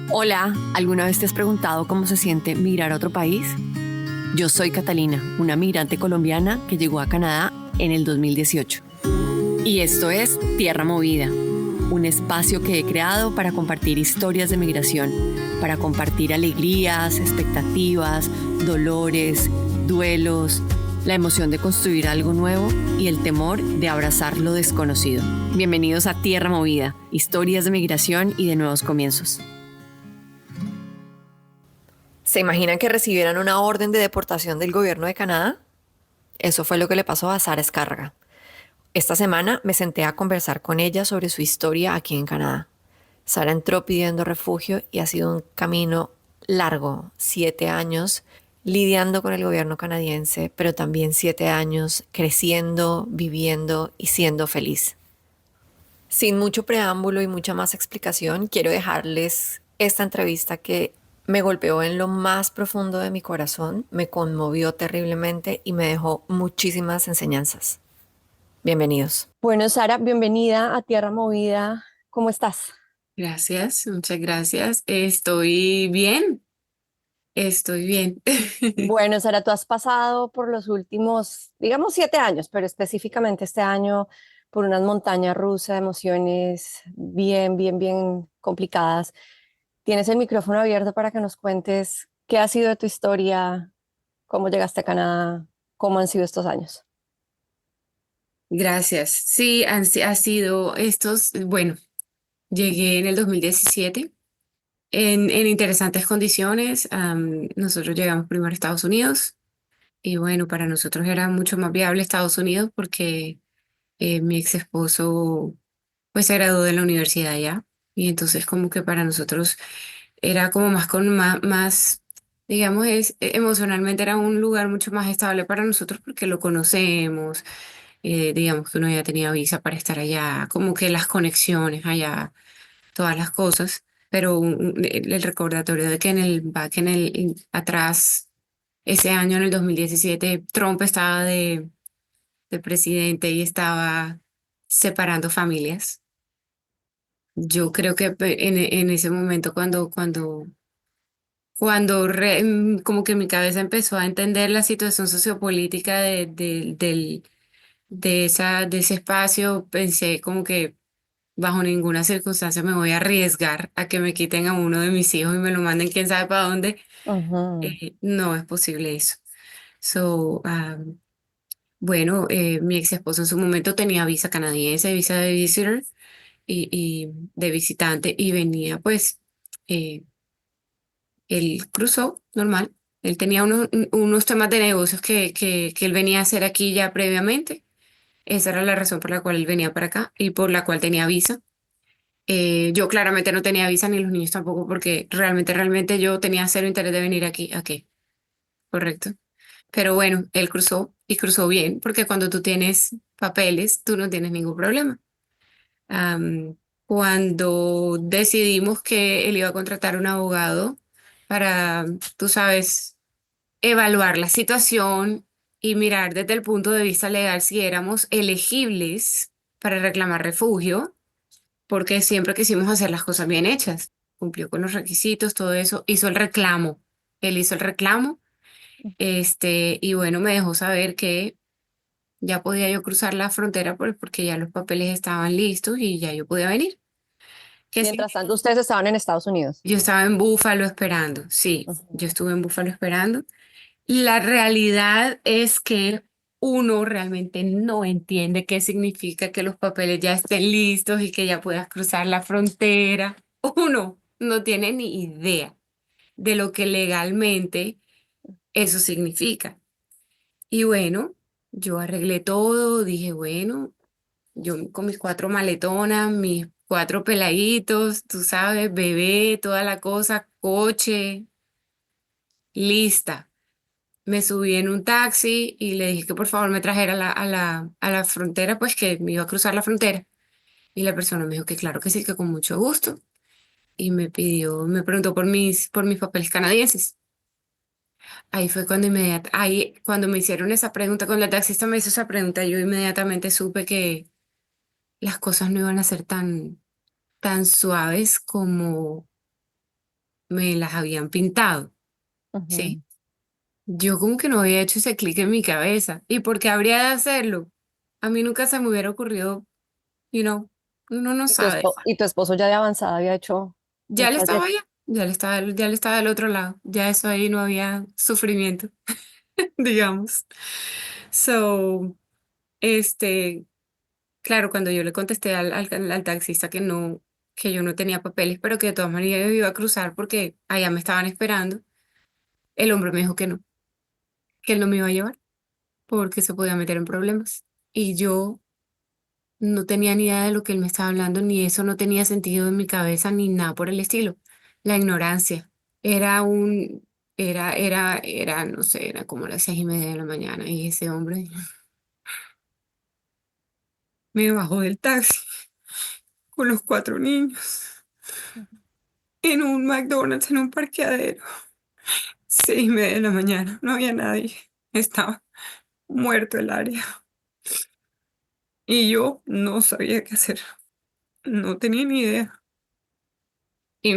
Hola, ¿alguna vez te has preguntado cómo se siente migrar a otro país? Yo soy Catalina, una migrante colombiana que llegó a Canadá en el 2018. Y esto es Tierra Movida, un espacio que he creado para compartir historias de migración, para compartir alegrías, expectativas, dolores, duelos, la emoción de construir algo nuevo y el temor de abrazar lo desconocido. Bienvenidos a Tierra Movida, historias de migración y de nuevos comienzos. ¿Se imaginan que recibieran una orden de deportación del gobierno de Canadá? Eso fue lo que le pasó a Sara Escárraga. Esta semana me senté a conversar con ella sobre su historia aquí en Canadá. Sara entró pidiendo refugio y ha sido un camino largo, 7 años lidiando con el gobierno canadiense, pero también 7 años creciendo, viviendo y siendo feliz. Sin mucho preámbulo y mucha más explicación, quiero dejarles esta entrevista que me golpeó en lo más profundo de mi corazón, me conmovió terriblemente y me dejó muchísimas enseñanzas. Bienvenidos. Bueno, Sara, bienvenida a Tierra Movida. ¿Cómo estás? Gracias, muchas gracias. Estoy bien, estoy bien. Bueno, Sara, tú has pasado por los últimos, digamos, 7 años, pero específicamente este año por unas montañas rusas de emociones bien complicadas. Tienes el micrófono abierto para que nos cuentes qué ha sido de tu historia, cómo llegaste a Canadá, cómo han sido estos años. Gracias. Sí, ha sido estos, bueno, llegué en el 2017 en interesantes condiciones. Nosotros llegamos primero a Estados Unidos y bueno, para nosotros era mucho más viable Estados Unidos porque mi ex esposo pues se graduó de la universidad ya y entonces como que para nosotros era como más digamos, emocionalmente era un lugar mucho más estable para nosotros porque lo conocemos, digamos que uno ya tenía visa para estar allá, como que las conexiones allá, todas las cosas, pero el recordatorio de que atrás, ese año, en el 2017 Trump estaba de presidente y estaba separando familias. Yo creo que en ese momento como que mi cabeza empezó a entender la situación sociopolítica de ese espacio, pensé como que bajo ninguna circunstancia me voy a arriesgar a que me quiten a uno de mis hijos y me lo manden quién sabe para dónde. Ujú. No es posible eso. So, bueno, mi ex esposo en su momento tenía visa canadiense, visa de visitor y de visitante y venía pues... eh, él cruzó normal. Él tenía unos temas de negocios que él venía a hacer aquí ya previamente. Esa era la razón por la cual él venía para acá y por la cual tenía visa. Yo claramente no tenía visa ni los niños tampoco porque realmente yo tenía cero interés de venir aquí. ¿A qué? Correcto. Pero bueno, él cruzó y cruzó bien porque cuando tú tienes papeles, tú no tienes ningún problema. Cuando decidimos que él iba a contratar un abogado para, tú sabes, evaluar la situación y mirar desde el punto de vista legal si éramos elegibles para reclamar refugio, porque siempre quisimos hacer las cosas bien hechas. Cumplió con los requisitos, todo eso, hizo el reclamo. Él hizo el reclamo, y bueno, me dejó saber que ya podía yo cruzar la frontera porque ya los papeles estaban listos y ya yo podía venir. Que sí, Mientras tanto, ustedes estaban en Estados Unidos. yo estaba en Búfalo esperando, sí, yo Ujú. estuve en Búfalo esperando. La realidad es que uno realmente no entiende qué significa que los papeles ya estén listos y que ya puedas cruzar la frontera. Uno no tiene ni idea de lo que legalmente eso significa. Y bueno, yo arreglé todo, dije, bueno, yo con mis cuatro maletonas, mis cuatro peladitos, tú sabes, bebé, toda la cosa, coche, lista. Me subí en un taxi y le dije que por favor me trajera a la frontera, pues que me iba a cruzar la frontera. Y la persona me dijo que claro que sí, que con mucho gusto. Y me preguntó por mis papeles canadienses. Ahí fue cuando me hicieron esa pregunta, cuando el taxista me hizo esa pregunta, yo inmediatamente supe que las cosas no iban a ser tan suaves me las habían pintado, ¿sí? Ujú. Yo como que no había hecho ese clic en mi cabeza. ¿Y por qué habría de hacerlo? A mí nunca se me hubiera ocurrido, you know, uno no sabe. Y tu esposo ya de avanzada había hecho Ya el le estaba trayecto. allá, ya le estaba del otro lado. Ya eso ahí no había sufrimiento, digamos. So, este, claro, cuando yo le contesté al taxista que yo no tenía papeles, pero que de todas maneras yo iba a cruzar porque allá me estaban esperando, el hombre me dijo que él no me iba a llevar porque se podía meter en problemas. Y yo no tenía ni idea de lo que él me estaba hablando, ni eso no tenía sentido en mi cabeza, ni nada por el estilo. La ignorancia. Era un, no sé, era como las 6:30 de la mañana y ese hombre me bajó del taxi con los cuatro niños en un McDonald's, en un parqueadero. 6:30 de la mañana, no había nadie. Estaba muerto el área y yo no sabía qué hacer. No tenía ni idea. Y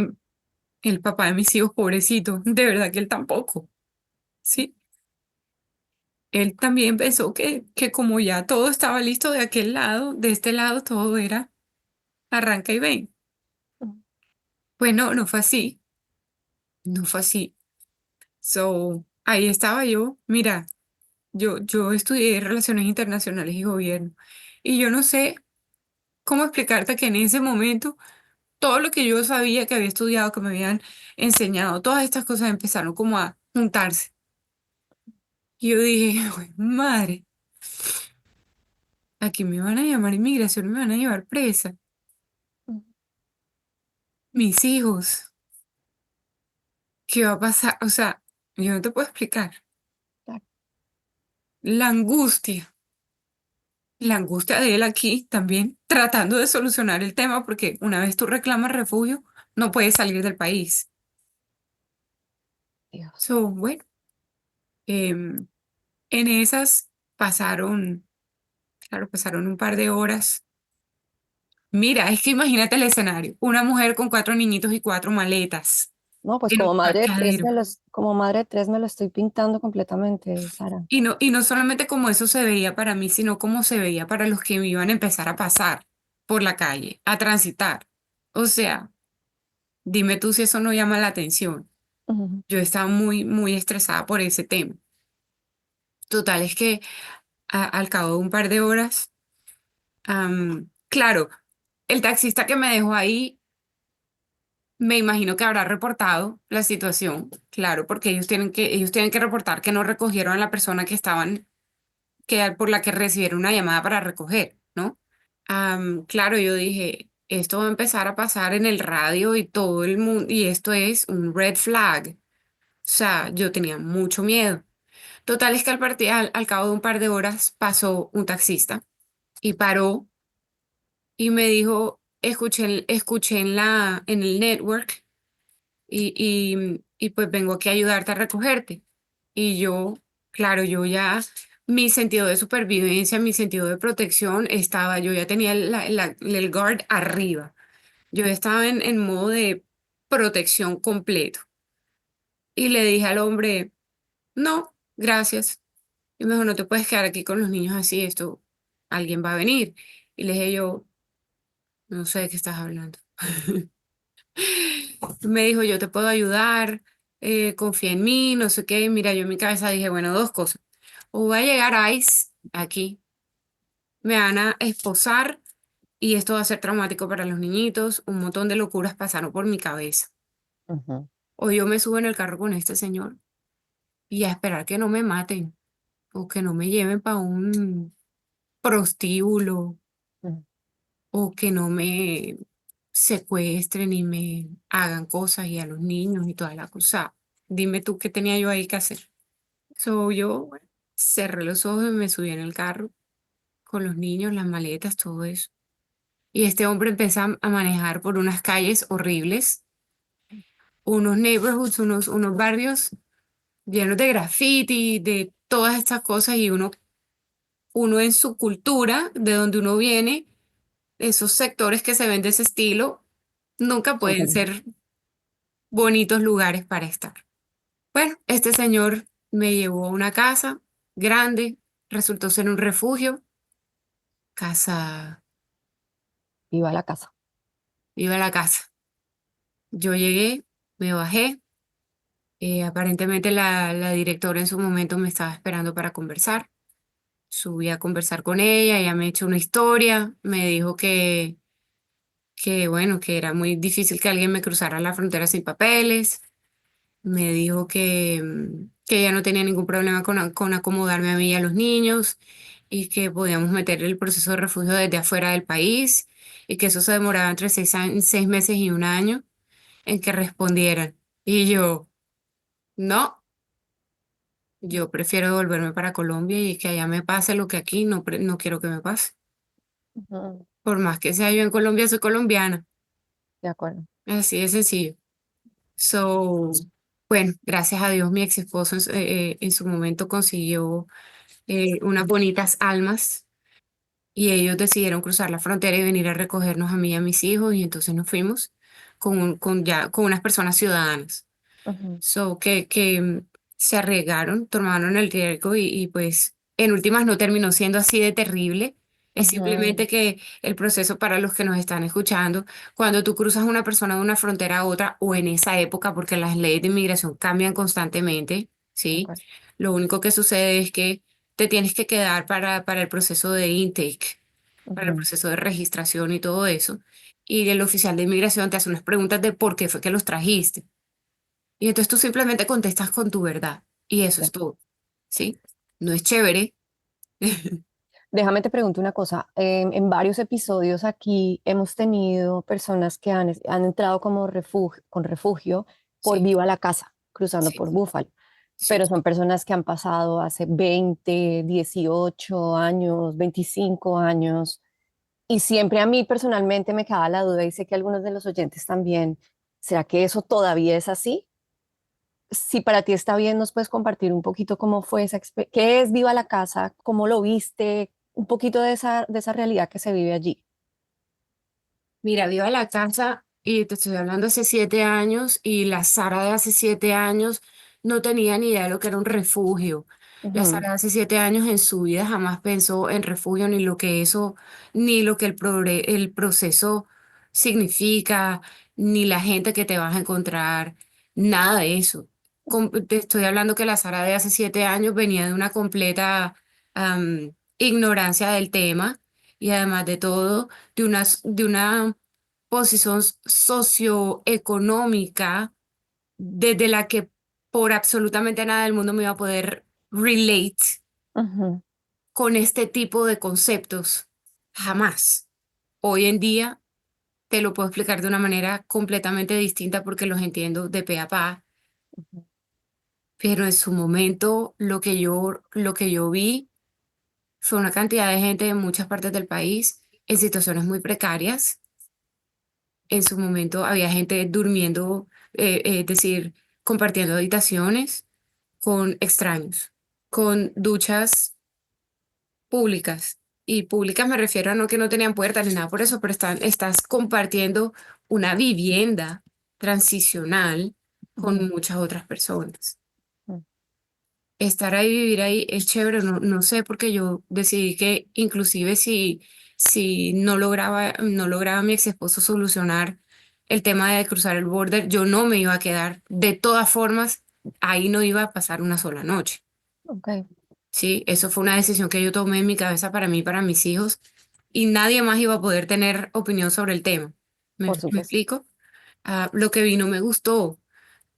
el papá de mis hijos, pobrecito, de verdad que él tampoco. Sí, él también pensó que como ya todo estaba listo de aquel lado, de este lado todo era arranca y ven. Ujú. Pues no, no fue así, no fue así. So, ahí estaba yo, mira, yo estudié Relaciones Internacionales y Gobierno y yo no sé cómo explicarte que en ese momento todo lo que yo sabía que había estudiado, que me habían enseñado, todas estas cosas empezaron como a juntarse. Y yo dije, "Ay, madre, aquí me van a llamar inmigración, me van a llevar presa. Ujú. Mis hijos, ¿qué va a pasar?" O sea, yo no te puedo explicar. Claro. La angustia, la angustia de él aquí también, tratando de solucionar el tema, porque una vez tú reclamas refugio, no puedes salir del país. Dios. So, bueno, em, en esas pasaron, claro, pasaron un par de horas. Mira, es que imagínate el escenario, una mujer con cuatro niñitos y cuatro maletas No, pues en un como madre de tres parqueadero. como madre de tres me lo estoy pintando completamente, Sara. Y no solamente como eso se veía para mí, sino como se veía para los que me iban a empezar a pasar por la calle, a transitar. O sea, dime tú si eso no llama la atención. Ujú. Yo estaba muy, muy estresada por ese tema. Total, es que al cabo de un par de horas, claro, el taxista que me dejó ahí, me imagino que habrá reportado la situación, claro, porque ellos tienen que reportar que no recogieron a la persona por la que recibieron una llamada para recoger, ¿no? Claro, yo dije, esto va a empezar a pasar en el radio y todo el mundo, y esto es un red flag. O sea, yo tenía mucho miedo. Total es que al cabo de un par de horas pasó un taxista y paró y me dijo, escuché en el network y pues vengo aquí a ayudarte a recogerte. Y yo, claro, yo ya, mi sentido de supervivencia, mi sentido de protección yo ya tenía el guard arriba. Yo estaba en modo de protección completo. Y le dije al hombre, no, gracias. Y me dijo, no te puedes quedar aquí con los niños así, alguien va a venir. Y le dije yo, no sé de qué estás hablando. Me dijo, yo te puedo ayudar, confía en mí, no sé qué. Mira, yo en mi cabeza dije, bueno, dos cosas. O va a llegar ICE aquí, me van a esposar y esto va a ser traumático para los niñitos. Un montón de locuras pasaron por mi cabeza. Ujú. O yo me subo en el carro con este señor y a esperar que no me maten o que no me lleven para un prostíbulo Ujú. o que no me secuestren y me hagan cosas y a los niños y toda la cosa. Dime tú qué tenía yo ahí que hacer. So, yo bueno, cerré los ojos y me subí en el carro con los niños, las maletas, todo eso. Y este hombre empezó a manejar por unas calles horribles, unos neighborhoods, unos barrios llenos de graffiti, de todas estas cosas y uno en su cultura, de donde uno viene, esos sectores que se ven de ese estilo, nunca pueden ser bonitos lugares para estar. Bueno, este señor me llevó a una casa grande, resultó ser un refugio, casa, Iba a la casa. iba a la casa. Yo llegué, me bajé, aparentemente la directora en su momento me estaba esperando para conversar. Subí a conversar con ella me echó una historia, me dijo que bueno, que era muy difícil que alguien me cruzara la frontera sin papeles. Me dijo que ella no tenía ningún problema con acomodarme a mí y a los niños y que podíamos meter el proceso de refugio desde afuera del país y que eso se demoraba entre 6 meses y un año en que respondieran. Y yo, no, yo prefiero volverme para Colombia y que allá me pase lo que aquí no quiero que me pase. Ujú. Por más que sea yo en Colombia, soy colombiana. De acuerdo. Así de sencillo. So, bueno, gracias a Dios mi ex esposo en su momento consiguió unas bonitas almas y ellos decidieron cruzar la frontera y venir a recogernos a mí y a mis hijos y entonces nos fuimos con unas personas ciudadanas. Ujú, So, que se arriesgaron, tomaron el riesgo pues en últimas no terminó siendo así de terrible. Es ujú, simplemente que el proceso para los que nos están escuchando, cuando tú cruzas una persona de una frontera a otra o en esa época, porque las leyes de inmigración cambian constantemente, de ¿sí? acuerdo. Lo único que sucede es que te tienes que quedar para el proceso de intake, para el Ujú, proceso de registración y todo eso. Y el oficial de inmigración te hace unas preguntas de por qué fue que los trajiste. Y entonces tú simplemente contestas con tu verdad. Y eso de es acuerdo. todo. ¿Sí? No es chévere. Déjame te pregunto una cosa. En varios episodios aquí hemos tenido personas que han entrado como refugio, con refugio por Sí, Viva la Casa, cruzando sí, por Búfalo. sí. Pero son personas que han pasado hace 20, 18 años, 25 años. Y siempre a mí personalmente me queda la duda y sé que algunos de los oyentes también. ¿Será que eso todavía es así? Si para ti está bien, nos puedes compartir un poquito cómo fue qué es Viva la Casa, cómo lo viste, un poquito de esa realidad que se vive allí. Mira, viva la casa y te estoy hablando hace 7 años y la Sara de hace 7 años no tenía ni idea de lo que era un refugio. La Ujú, Sara de hace 7 años en su vida jamás pensó en refugio ni lo que eso, ni lo que el proceso significa, ni la gente que te vas a encontrar, nada de eso. Te estoy hablando que la Sara de hace 7 años venía de una completa ignorancia del tema y además de todo de una posición socioeconómica desde la que por absolutamente nada del mundo me iba a poder relate ujú, con este tipo de conceptos. Jamás. Hoy en día te lo puedo explicar de una manera completamente distinta porque los entiendo de pe a pa, ujú, pero en su momento lo que yo vi fue una cantidad de gente de muchas partes del país en situaciones muy precarias. En su momento había gente durmiendo, es decir, compartiendo habitaciones con extraños, con duchas públicas. Y públicas me refiero a no que no tenían puertas ni nada por eso, pero estás compartiendo una vivienda transicional con ujú, muchas otras personas. ujú. Estar ahí, vivir ahí es chévere, no sé, porque yo decidí que inclusive si no lograba mi ex esposo solucionar el tema de cruzar el border, yo no me iba a quedar. De todas formas, ahí no iba a pasar una sola noche. Ok, Sí, eso fue una decisión que yo tomé en mi cabeza para mí, y para mis hijos, y nadie más iba a poder tener opinión sobre el tema. ¿Me, por me supuesto. explico? Lo que vi no me gustó,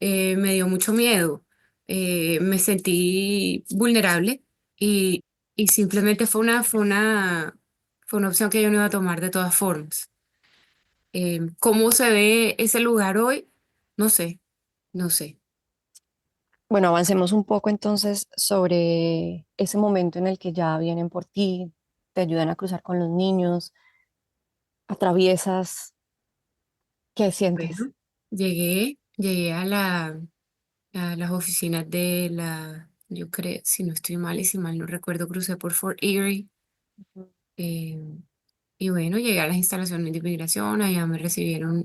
me dio mucho miedo, me sentí vulnerable y, y simplemente fue una opción que yo no iba a tomar de todas formas. ¿Cómo se ve ese lugar hoy? No sé, no sé. Bueno, avancemos un poco entonces sobre ese momento en el que ya vienen por ti, te ayudan a cruzar con los niños, atraviesas, ¿qué sientes? Bueno, llegué a las oficinas yo creo, si no estoy mal y si mal no recuerdo, crucé por Fort Erie. Ujú, eh, y bueno, llegué a las instalaciones de inmigración, allá me recibieron.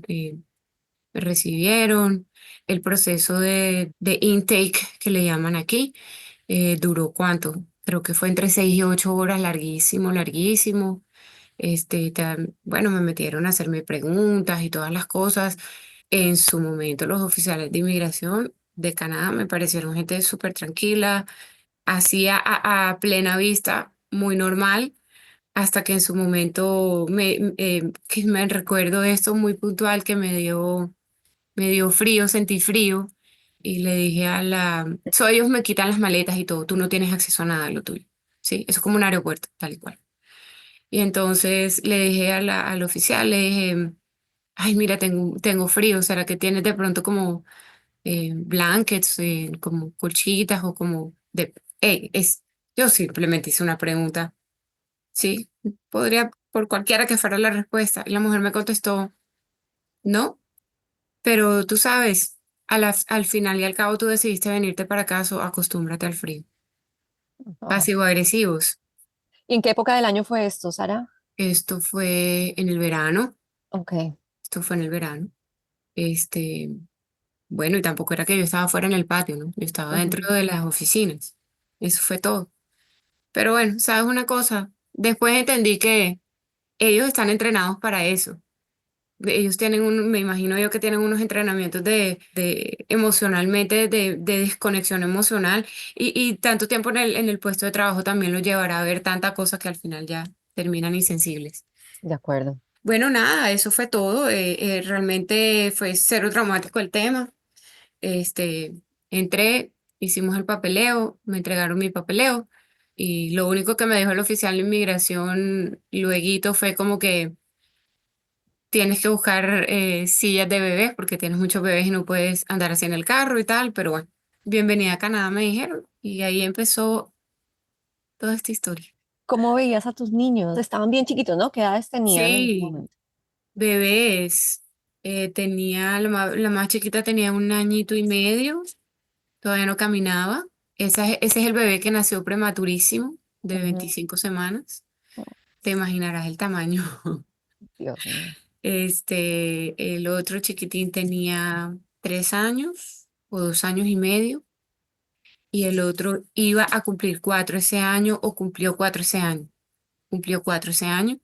me recibieron. El proceso de intake, que le llaman aquí, duró ¿cuánto? Creo que fue entre 6 y 8 horas, larguísimo, larguísimo. Bueno, me metieron a hacerme preguntas y todas las cosas. En su momento, los oficiales de inmigración de Canadá me parecieron gente súper tranquila, hacía a plena vista, muy normal, hasta que en su momento que me recuerdo esto muy puntual que me dio frío, sentí frío y le dije ellos me quitan las maletas y todo, tú no tienes acceso a nada de lo tuyo, ¿sí? Eso es como un aeropuerto, tal y cual. Y entonces le dije al oficial, le dije, ay, mira, tengo frío, ¿será que tienes de pronto como blankets, como colchitas o como yo simplemente hice una pregunta, ¿sí? Podría, por cualquiera que fuera la respuesta. Y la mujer me contestó, no, pero tú sabes, al final y al cabo tú decidiste venirte para acá, acostúmbrate al frío. Oh. Pasivo-agresivos. ¿Y en qué época del año fue esto, Sara? Esto fue en el verano, Ok. esto fue en el verano. Este, bueno, y tampoco era que yo estaba fuera en el patio, ¿no? Yo estaba Ujú. dentro de las oficinas. Eso fue todo. Pero bueno, ¿sabes una cosa? Después entendí que ellos están entrenados para eso. Ellos tienen me imagino yo que tienen unos entrenamientos de emocionalmente, de desconexión emocional y tanto tiempo en el puesto de trabajo también los llevará a ver tanta cosa que al final ya terminan insensibles. De acuerdo. Bueno, nada, eso fue todo. Realmente fue cero traumático el tema. Este, Entré, hicimos el papeleo, me entregaron mi papeleo y lo único que me dijo el oficial de inmigración lueguito fue como que tienes que buscar sillas de bebés porque tienes muchos bebés y no puedes andar así en el carro y tal, pero bueno, bienvenida a Canadá me dijeron y ahí empezó toda esta historia. ¿Cómo veías a tus niños? Estaban bien chiquitos, ¿no? ¿Qué edades tenían en ese Sí, momento? bebés. La más chiquita tenía 1 añito y medio. Todavía no caminaba. Ese es el bebé que nació prematurísimo, de Ujú. 25 semanas. Oh, Te imaginarás el tamaño. Dios mío. El otro chiquitín tenía 3 años o 2 años y medio. Y el otro iba a cumplir 4 ese año o cumplió 4 ese año. Cumplió 4 ese año.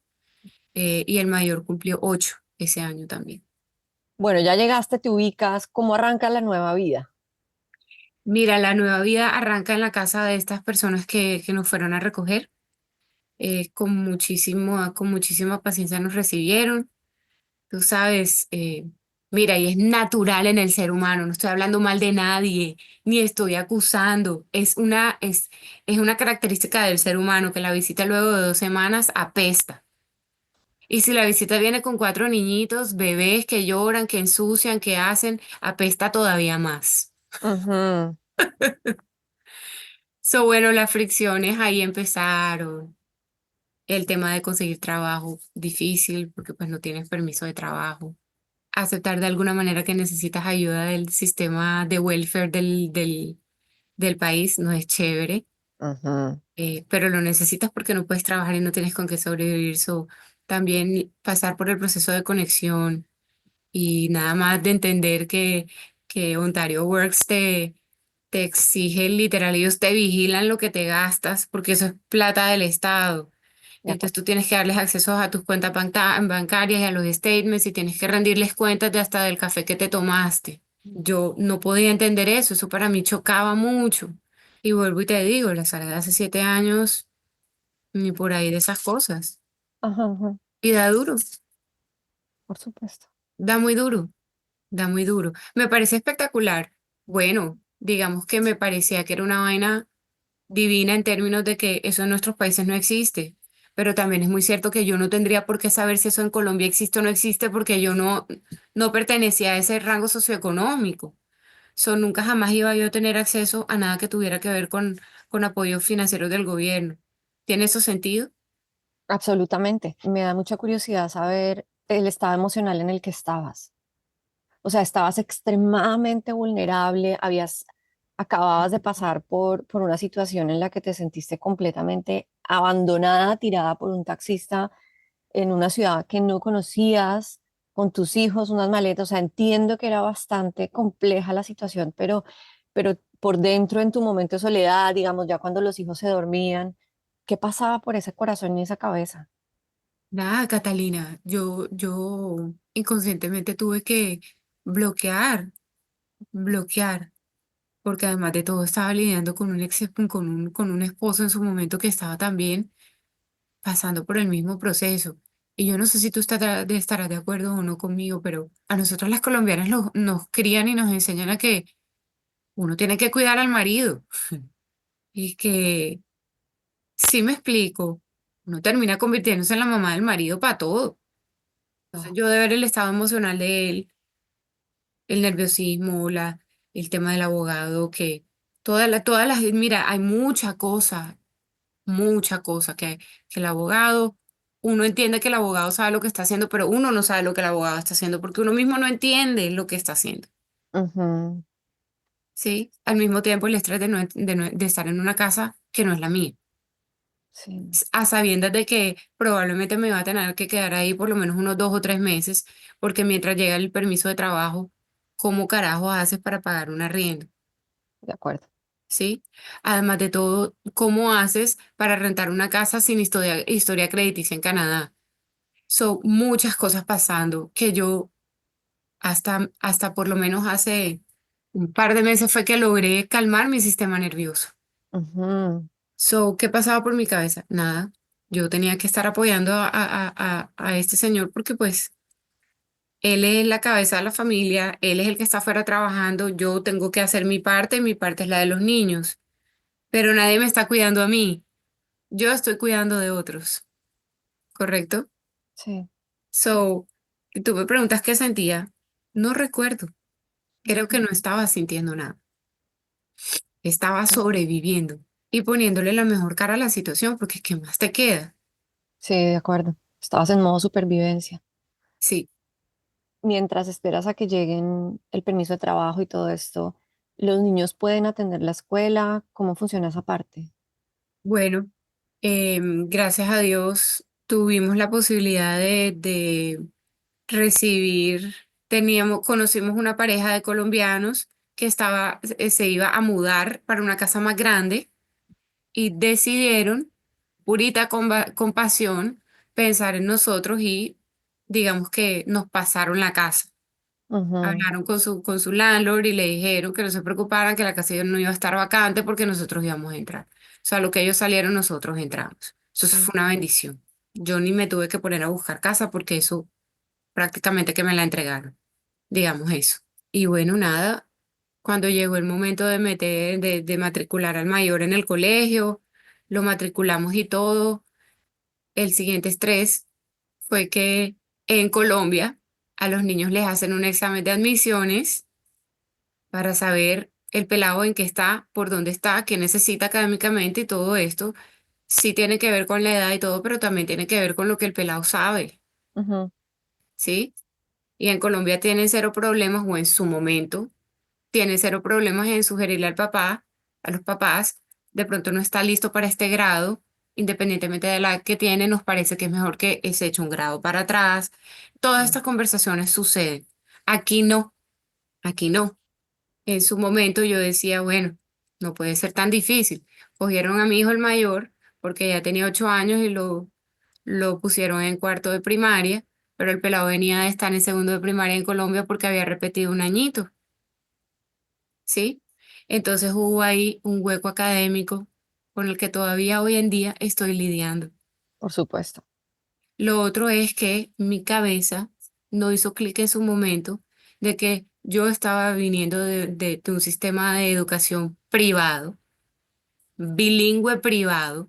Y el mayor cumplió 8 ese año también. Bueno, ya llegaste, te ubicas. ¿Cómo arranca la nueva vida? Mira, la nueva vida arranca en la casa de estas personas que nos fueron a recoger. Con muchísima paciencia nos recibieron. Tú sabes, mira, y es natural en el ser humano, no estoy hablando mal de nadie, ni estoy acusando. Es una característica del ser humano que la visita luego de 2 semanas apesta. Y si la visita viene con 4 niñitos, bebés que lloran, que ensucian, que hacen, apesta todavía más. Ujú. Bueno, las fricciones ahí empezaron. El tema de conseguir trabajo difícil porque pues no tienes permiso de trabajo. Aceptar de alguna manera que necesitas ayuda del sistema de welfare del país no es chévere, Ujú. pero lo necesitas porque no puedes trabajar y no tienes con qué sobrevivir. También pasar por el proceso de conexión y nada más de entender que Ontario Works te exige literal, ellos te vigilan lo que te gastas porque eso es plata del Estado. De Entonces acuerdo. tú tienes que darles acceso a tus cuentas bancarias y a los statements y tienes que rendirles cuentas de hasta del café que te tomaste. Yo no podía entender eso para mí chocaba mucho. Y vuelvo y te digo, la Sara de hace 7 años, ni por ahí de esas cosas. Ajá, ajá, Y da duro, por supuesto. da muy duro, da muy duro. Me parece espectacular. Bueno, digamos que me parecía que era una vaina divina en términos de que eso en nuestros países no existe. Pero también es muy cierto que yo no tendría por qué saber si eso en Colombia existe o no existe porque yo no pertenecía a ese rango socioeconómico. Nunca jamás iba yo a tener acceso a nada que tuviera que ver con apoyo financiero del gobierno. ¿Tiene eso sentido? Absolutamente. Me da mucha curiosidad saber el estado emocional en el que estabas. O sea, estabas extremadamente vulnerable, acababas de pasar por una situación en la que te sentiste completamente abandonada, tirada por un taxista en una ciudad que no conocías, con tus hijos, unas maletas, o sea, entiendo que era bastante compleja la situación, pero por dentro en tu momento de soledad, digamos, ya cuando los hijos se dormían, ¿qué pasaba por ese corazón y esa cabeza? Nada, Catalina, yo inconscientemente tuve que bloquear, bloquear, porque además de todo estaba lidiando con con un esposo en su momento que estaba también pasando por el mismo proceso. Y yo no sé si tú estarás de acuerdo o no conmigo, pero a nosotros las colombianas nos crían y nos enseñan a que uno tiene que cuidar al marido y que, si me explico, uno termina convirtiéndose en la mamá del marido para todo. Entonces No. yo de ver el estado emocional de él, el nerviosismo, el tema del abogado, que mira, hay mucha cosa que el abogado, uno entiende que el abogado sabe lo que está haciendo, pero uno no sabe lo que el abogado está haciendo porque uno mismo no entiende lo que está haciendo, Ujú, ¿sí? Al mismo tiempo el estrés de estar en una casa que no es la mía, sí, a sabiendas de que probablemente me va a tener que quedar ahí por lo menos unos 2 o 3 meses, porque mientras llega el permiso de trabajo, ¿cómo carajo haces para pagar un arriendo? de acuerdo. ¿Sí? Además de todo, ¿cómo haces para rentar una casa sin historia crediticia en Canadá? Son muchas cosas pasando que yo hasta por lo menos hace un par de meses fue que logré calmar mi sistema nervioso. Ujú, ¿Qué pasaba por mi cabeza? Nada. Yo tenía que estar apoyando a este señor porque pues él es la cabeza de la familia, él es el que está afuera trabajando, yo tengo que hacer mi parte es la de los niños, pero nadie me está cuidando a mí, yo estoy cuidando de otros, ¿correcto? sí, So, y tú me preguntas qué sentía, no recuerdo, creo que ujú, no estaba sintiendo nada, estaba sobreviviendo y poniéndole la mejor cara a la situación porque ¿qué más te queda? sí, de acuerdo. Estabas en modo supervivencia. Sí. Mientras esperas a que lleguen el permiso de trabajo y todo esto, ¿los niños pueden atender la escuela? ¿Cómo funciona esa parte? Bueno, gracias a Dios tuvimos la posibilidad de recibir, conocimos una pareja de colombianos que se iba a mudar para una casa más grande y decidieron, purita compasión, pensar en nosotros y digamos que nos pasaron la casa. Ujú, Hablaron con su landlord y le dijeron que no se preocuparan, que la casa no iba a estar vacante porque nosotros íbamos a entrar. O sea, lo que ellos salieron, nosotros entramos. Eso mm, fue una bendición. Yo ni me tuve que poner a buscar casa porque eso prácticamente que me la entregaron, digamos eso. Y bueno, nada, cuando llegó el momento de matricular al mayor en el colegio, lo matriculamos y todo, el siguiente estrés fue que en Colombia a los niños les hacen un examen de admisiones para saber el pelado en qué está, por dónde está, qué necesita académicamente y todo esto. Sí tiene que ver con la edad y todo, pero también tiene que ver con lo que el pelado sabe, ujú, ¿sí? Y en Colombia tienen cero problemas, o en su momento, tiene cero problemas en sugerirle a los papás, de pronto no está listo para este grado, independientemente de la edad que tiene, nos parece que es mejor que se eche un grado para atrás. Todas sí, estas conversaciones suceden. Aquí no, aquí no. En su momento yo decía, bueno, no puede ser tan difícil. Cogieron a mi hijo el mayor, porque ya tenía 8 años y lo pusieron en cuarto de primaria, pero el pelado venía de estar en segundo de primaria en Colombia porque había repetido un añito, ¿sí? Entonces hubo ahí un hueco académico con el que todavía hoy en día estoy lidiando. por supuesto. Lo otro es que mi cabeza no hizo clic en su momento de que yo estaba viniendo de un sistema de educación privado, bilingüe privado,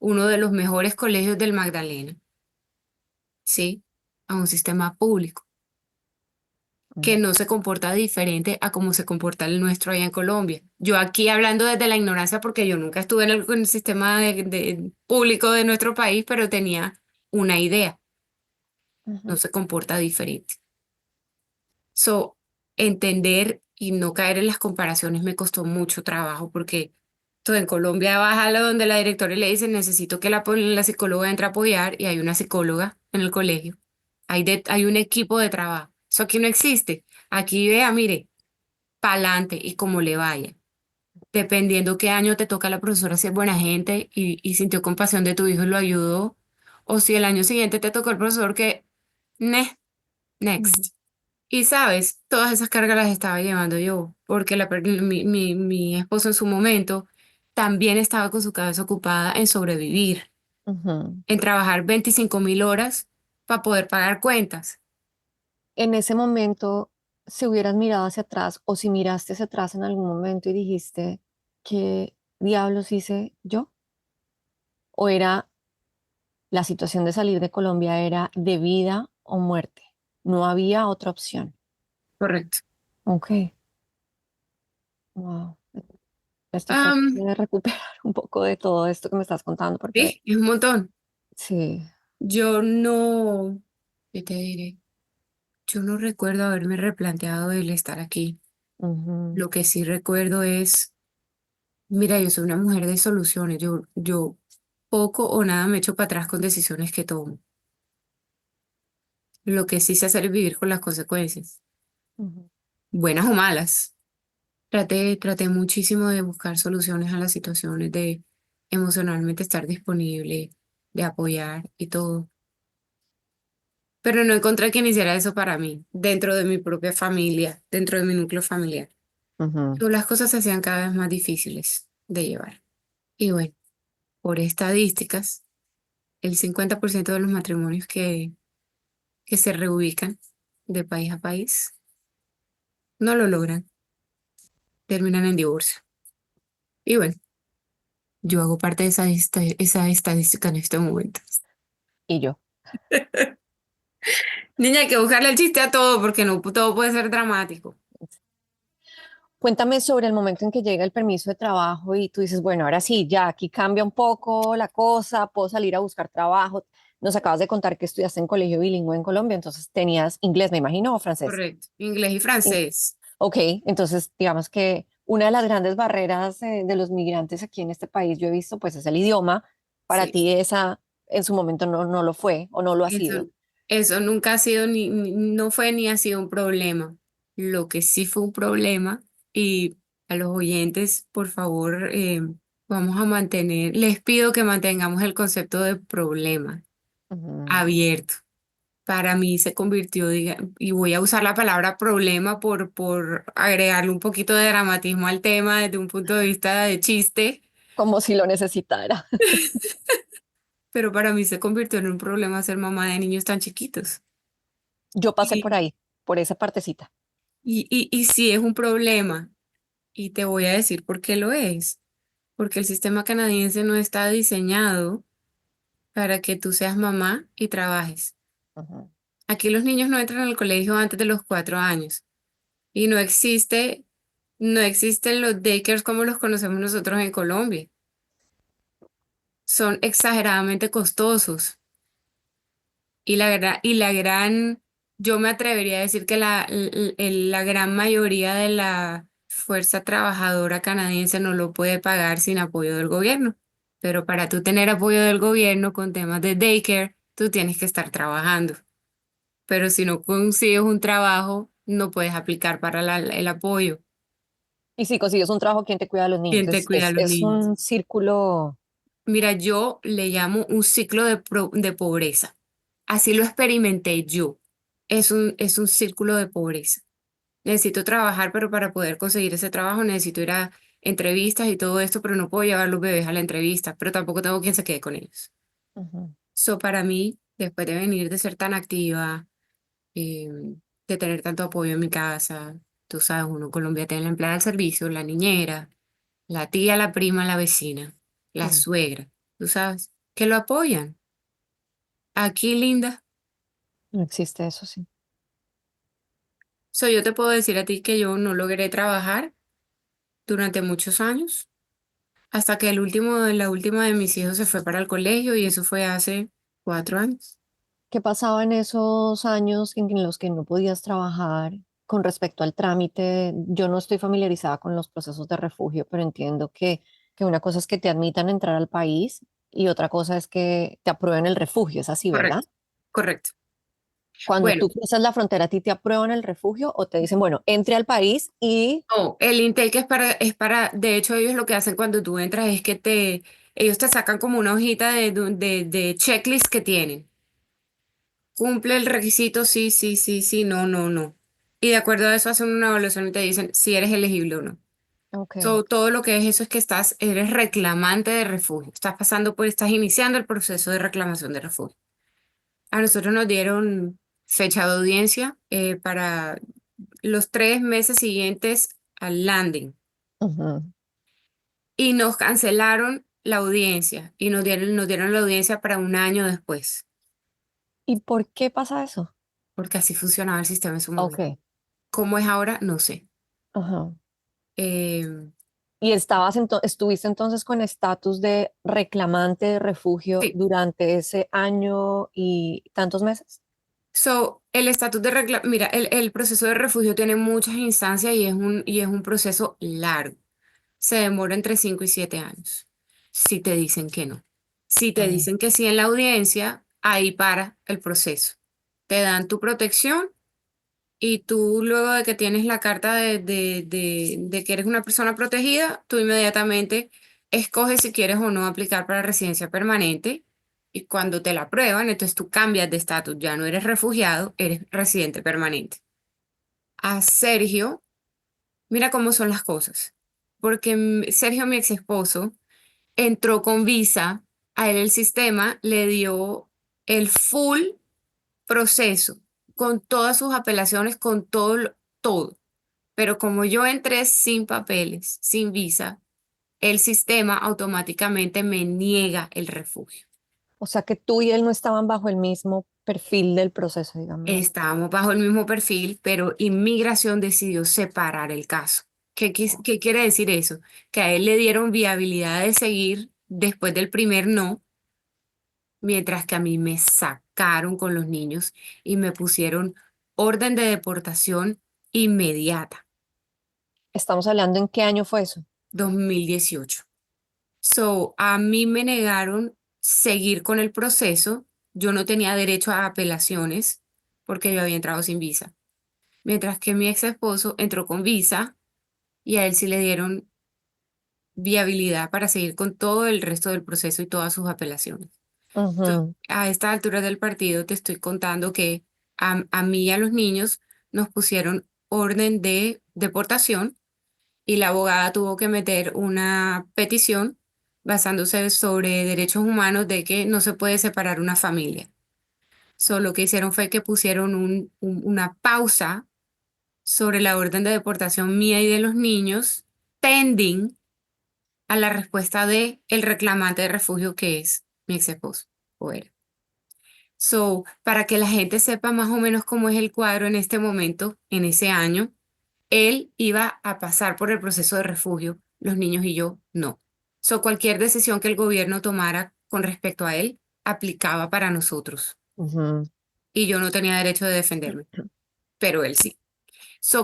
uno de los mejores colegios del Magdalena, ¿sí? A un sistema público que Mm, no se comporta diferente a cómo se comporta el nuestro allá en Colombia. Yo aquí hablando desde la ignorancia porque yo nunca estuve en el sistema público de nuestro país, pero tenía una idea, no ujú, se comporta diferente. So, entender y no caer en las comparaciones me costó mucho trabajo porque tú en Colombia vas a donde la directora y le dice necesito que la psicóloga entre a apoyar y hay una psicóloga en el colegio. hay un equipo de trabajo. Eso aquí no existe. Aquí vea, mire, pa'lante y como le vaya. Dependiendo qué año te toca la profesora si es buena gente y sintió compasión de tu hijo y lo ayudó. O si el año siguiente te tocó el profesor que, Ujú, next. Y sabes, todas esas cargas las estaba llevando yo, porque mi esposo en su momento también estaba con su cabeza ocupada en sobrevivir, ujú. en trabajar 25.000 horas para poder pagar cuentas. En ese momento, si hubieras mirado hacia atrás o si miraste hacia atrás en algún momento y dijiste, ¿qué diablos hice yo? ¿O era la situación de salir de Colombia era de vida o muerte? No había otra opción. Correcto. Ok, wow. Estoy tratando Am, de recuperar un poco de todo esto que me estás contando porque sí, es un montón. sí. Yo no, ¿qué te diré? Yo no recuerdo haberme replanteado el estar aquí. Ujú, Lo que sí recuerdo es, mira, yo soy una mujer de soluciones. Yo poco o nada me echo para atrás con decisiones que tomo. Lo que sí sé hacer es vivir con las consecuencias, ujú, buenas o malas. Traté muchísimo de buscar soluciones a las situaciones, de emocionalmente estar disponible, de apoyar y todo. Pero no encontré quien hiciera eso para mí, dentro de mi propia familia, dentro de mi núcleo familiar. ujú, Las cosas se hacían cada vez más difíciles de llevar. Y bueno, por estadísticas, el 50% de los matrimonios que se reubican de país a país no lo logran, terminan en divorcio. Y bueno, yo hago parte de esa estadística en este momento. y yo. Niña, hay que buscarle el chiste a todo porque no todo puede ser dramático. Cuéntame sobre el momento en que llega el permiso de trabajo y tú dices, bueno, ahora sí, ya aquí cambia un poco la cosa, puedo salir a buscar trabajo. Nos acabas de contar que estudiaste en colegio bilingüe en Colombia, entonces tenías inglés, me imagino, o francés. Correcto. Inglés y In- francés. ok, entonces digamos que una de las grandes barreras de los migrantes aquí en este país, yo he visto, pues es el idioma. Para Sí. ti esa en su momento no lo fue o no lo ha Eso, sido. eso nunca ha sido no fue ni ha sido un problema. Lo que sí fue un problema, y a los oyentes, por favor, vamos a mantener, les pido que mantengamos el concepto de problema Ujú, abierto. Para mí se convirtió, y voy a usar la palabra problema por agregarle un poquito de dramatismo al tema desde un punto de vista de chiste, como si lo necesitara. pero para mí se convirtió en un problema ser mamá de niños tan chiquitos. Yo pasé por Y, ahí, por esa partecita. y sí es un problema, y te voy a decir por qué lo es, porque el sistema canadiense no está diseñado para que tú seas mamá y trabajes. Ujú, Aquí los niños no entran al colegio antes de los 4 años y no existen los daycares como los conocemos nosotros en Colombia. Son exageradamente costosos yo me atrevería a decir que la gran mayoría de la fuerza trabajadora canadiense no lo puede pagar sin apoyo del gobierno. Pero para tú tener apoyo del gobierno con temas de daycare, tú tienes que estar trabajando. Pero si no consigues un trabajo, no puedes aplicar para el apoyo. y si consigues un trabajo, ¿quién te cuida a los niños? ¿Quién te cuida a los Es niños? un círculo. Mira, yo le llamo un ciclo de pobreza. Así lo experimenté yo. Es un círculo de pobreza. Necesito trabajar, pero para poder conseguir ese trabajo necesito ir a entrevistas y todo esto, pero no puedo llevar los bebés a la entrevista, pero tampoco tengo quien se quede con ellos. Ujú, Para mí, después de venir de ser tan activa, eh, de tener tanto apoyo en mi casa, tú sabes, uno en Colombia tiene la empleada al servicio, la niñera, la tía, la prima, la vecina, la mm, suegra, tú sabes, que lo apoyan. Aquí, linda, no existe eso, sí. yo te puedo decir a ti que yo no logré trabajar durante muchos años, hasta que la última de mis hijos se fue para el colegio y eso fue hace 4 años. ¿Qué pasaba en esos años en los que no podías trabajar con respecto al trámite? Yo no estoy familiarizada con los procesos de refugio, pero entiendo que una cosa es que te admitan a entrar al país y otra cosa es que te aprueben el refugio. Es así, ¿verdad? Correcto, correcto. Cuando Bueno, tú cruzas la frontera, ¿a ti te aprueban el refugio o te dicen, bueno, entre al país y... no, el Intel que de hecho ellos lo que hacen cuando tú entras es que ellos te sacan como una hojita de checklist que tienen. Cumple el requisito, sí, sí, sí, sí, no, no, no. Y de acuerdo a eso hacen una evaluación y te dicen si eres elegible o no. Ok. Todo lo que es eso es que eres reclamante de refugio. Estás iniciando el proceso de reclamación de refugio. A nosotros nos dieron fecha de audiencia para los 3 meses siguientes al landing Ujú. y nos cancelaron la audiencia y nos dieron la audiencia para un año después, ¿Y por qué pasa eso? porque así funcionaba el sistema en su momento. Ok. ¿Cómo es ahora? No sé. Ajá. Eh, ¿Y estuviste entonces con estatus de reclamante de refugio sí. durante ese año y tantos meses? El estatus de mira, el proceso de refugio tiene muchas instancias y es un proceso largo. Se demora entre 5 y 7 años. Si te dicen que no. Si te Ah, dicen que sí en la audiencia, ahí para el proceso. Te dan tu protección y tú luego de que tienes la carta de que eres una persona protegida, tú inmediatamente escoges si quieres o no aplicar para residencia permanente. Y cuando te la aprueban, entonces tú cambias de estatus. Ya no eres refugiado, eres residente permanente. A Sergio, mira cómo son las cosas. Porque Sergio, mi ex esposo, entró con visa, a él el sistema le dio el full proceso, con todas sus apelaciones, con todo, todo. Pero como yo entré sin papeles, sin visa, el sistema automáticamente me niega el refugio. o sea que tú y él no estaban bajo el mismo perfil del proceso, digámoslo así. Estábamos bajo el mismo perfil, pero Inmigración decidió separar el caso. ¿Qué quiere decir eso? Que a él le dieron viabilidad de seguir después del primer no, mientras que a mí me sacaron con los niños y me pusieron orden de deportación inmediata, Estamos hablando en qué año fue eso. 2018. A mí me negaron seguir con el proceso. Yo no tenía derecho a apelaciones porque yo había entrado sin visa. Mientras que mi ex esposo entró con visa y a él sí le dieron viabilidad para seguir con todo el resto del proceso y todas sus apelaciones. Ujú, A esta altura del partido te estoy contando que a mí y a los niños nos pusieron orden de deportación y la abogada tuvo que meter una petición basándose sobre derechos humanos de que no se puede separar una familia. Solo lo que hicieron fue que pusieron una pausa sobre la orden de deportación mía y de los niños, pending a la respuesta de el reclamante de refugio que es mi ex esposo o era. Para que la gente sepa más o menos cómo es el cuadro en este momento, en ese año, él iba a pasar por el proceso de refugio, los niños y yo no. Cualquier decisión que el gobierno tomara con respecto a él aplicaba para nosotros ujú. y yo no tenía derecho de defenderme, pero él sí.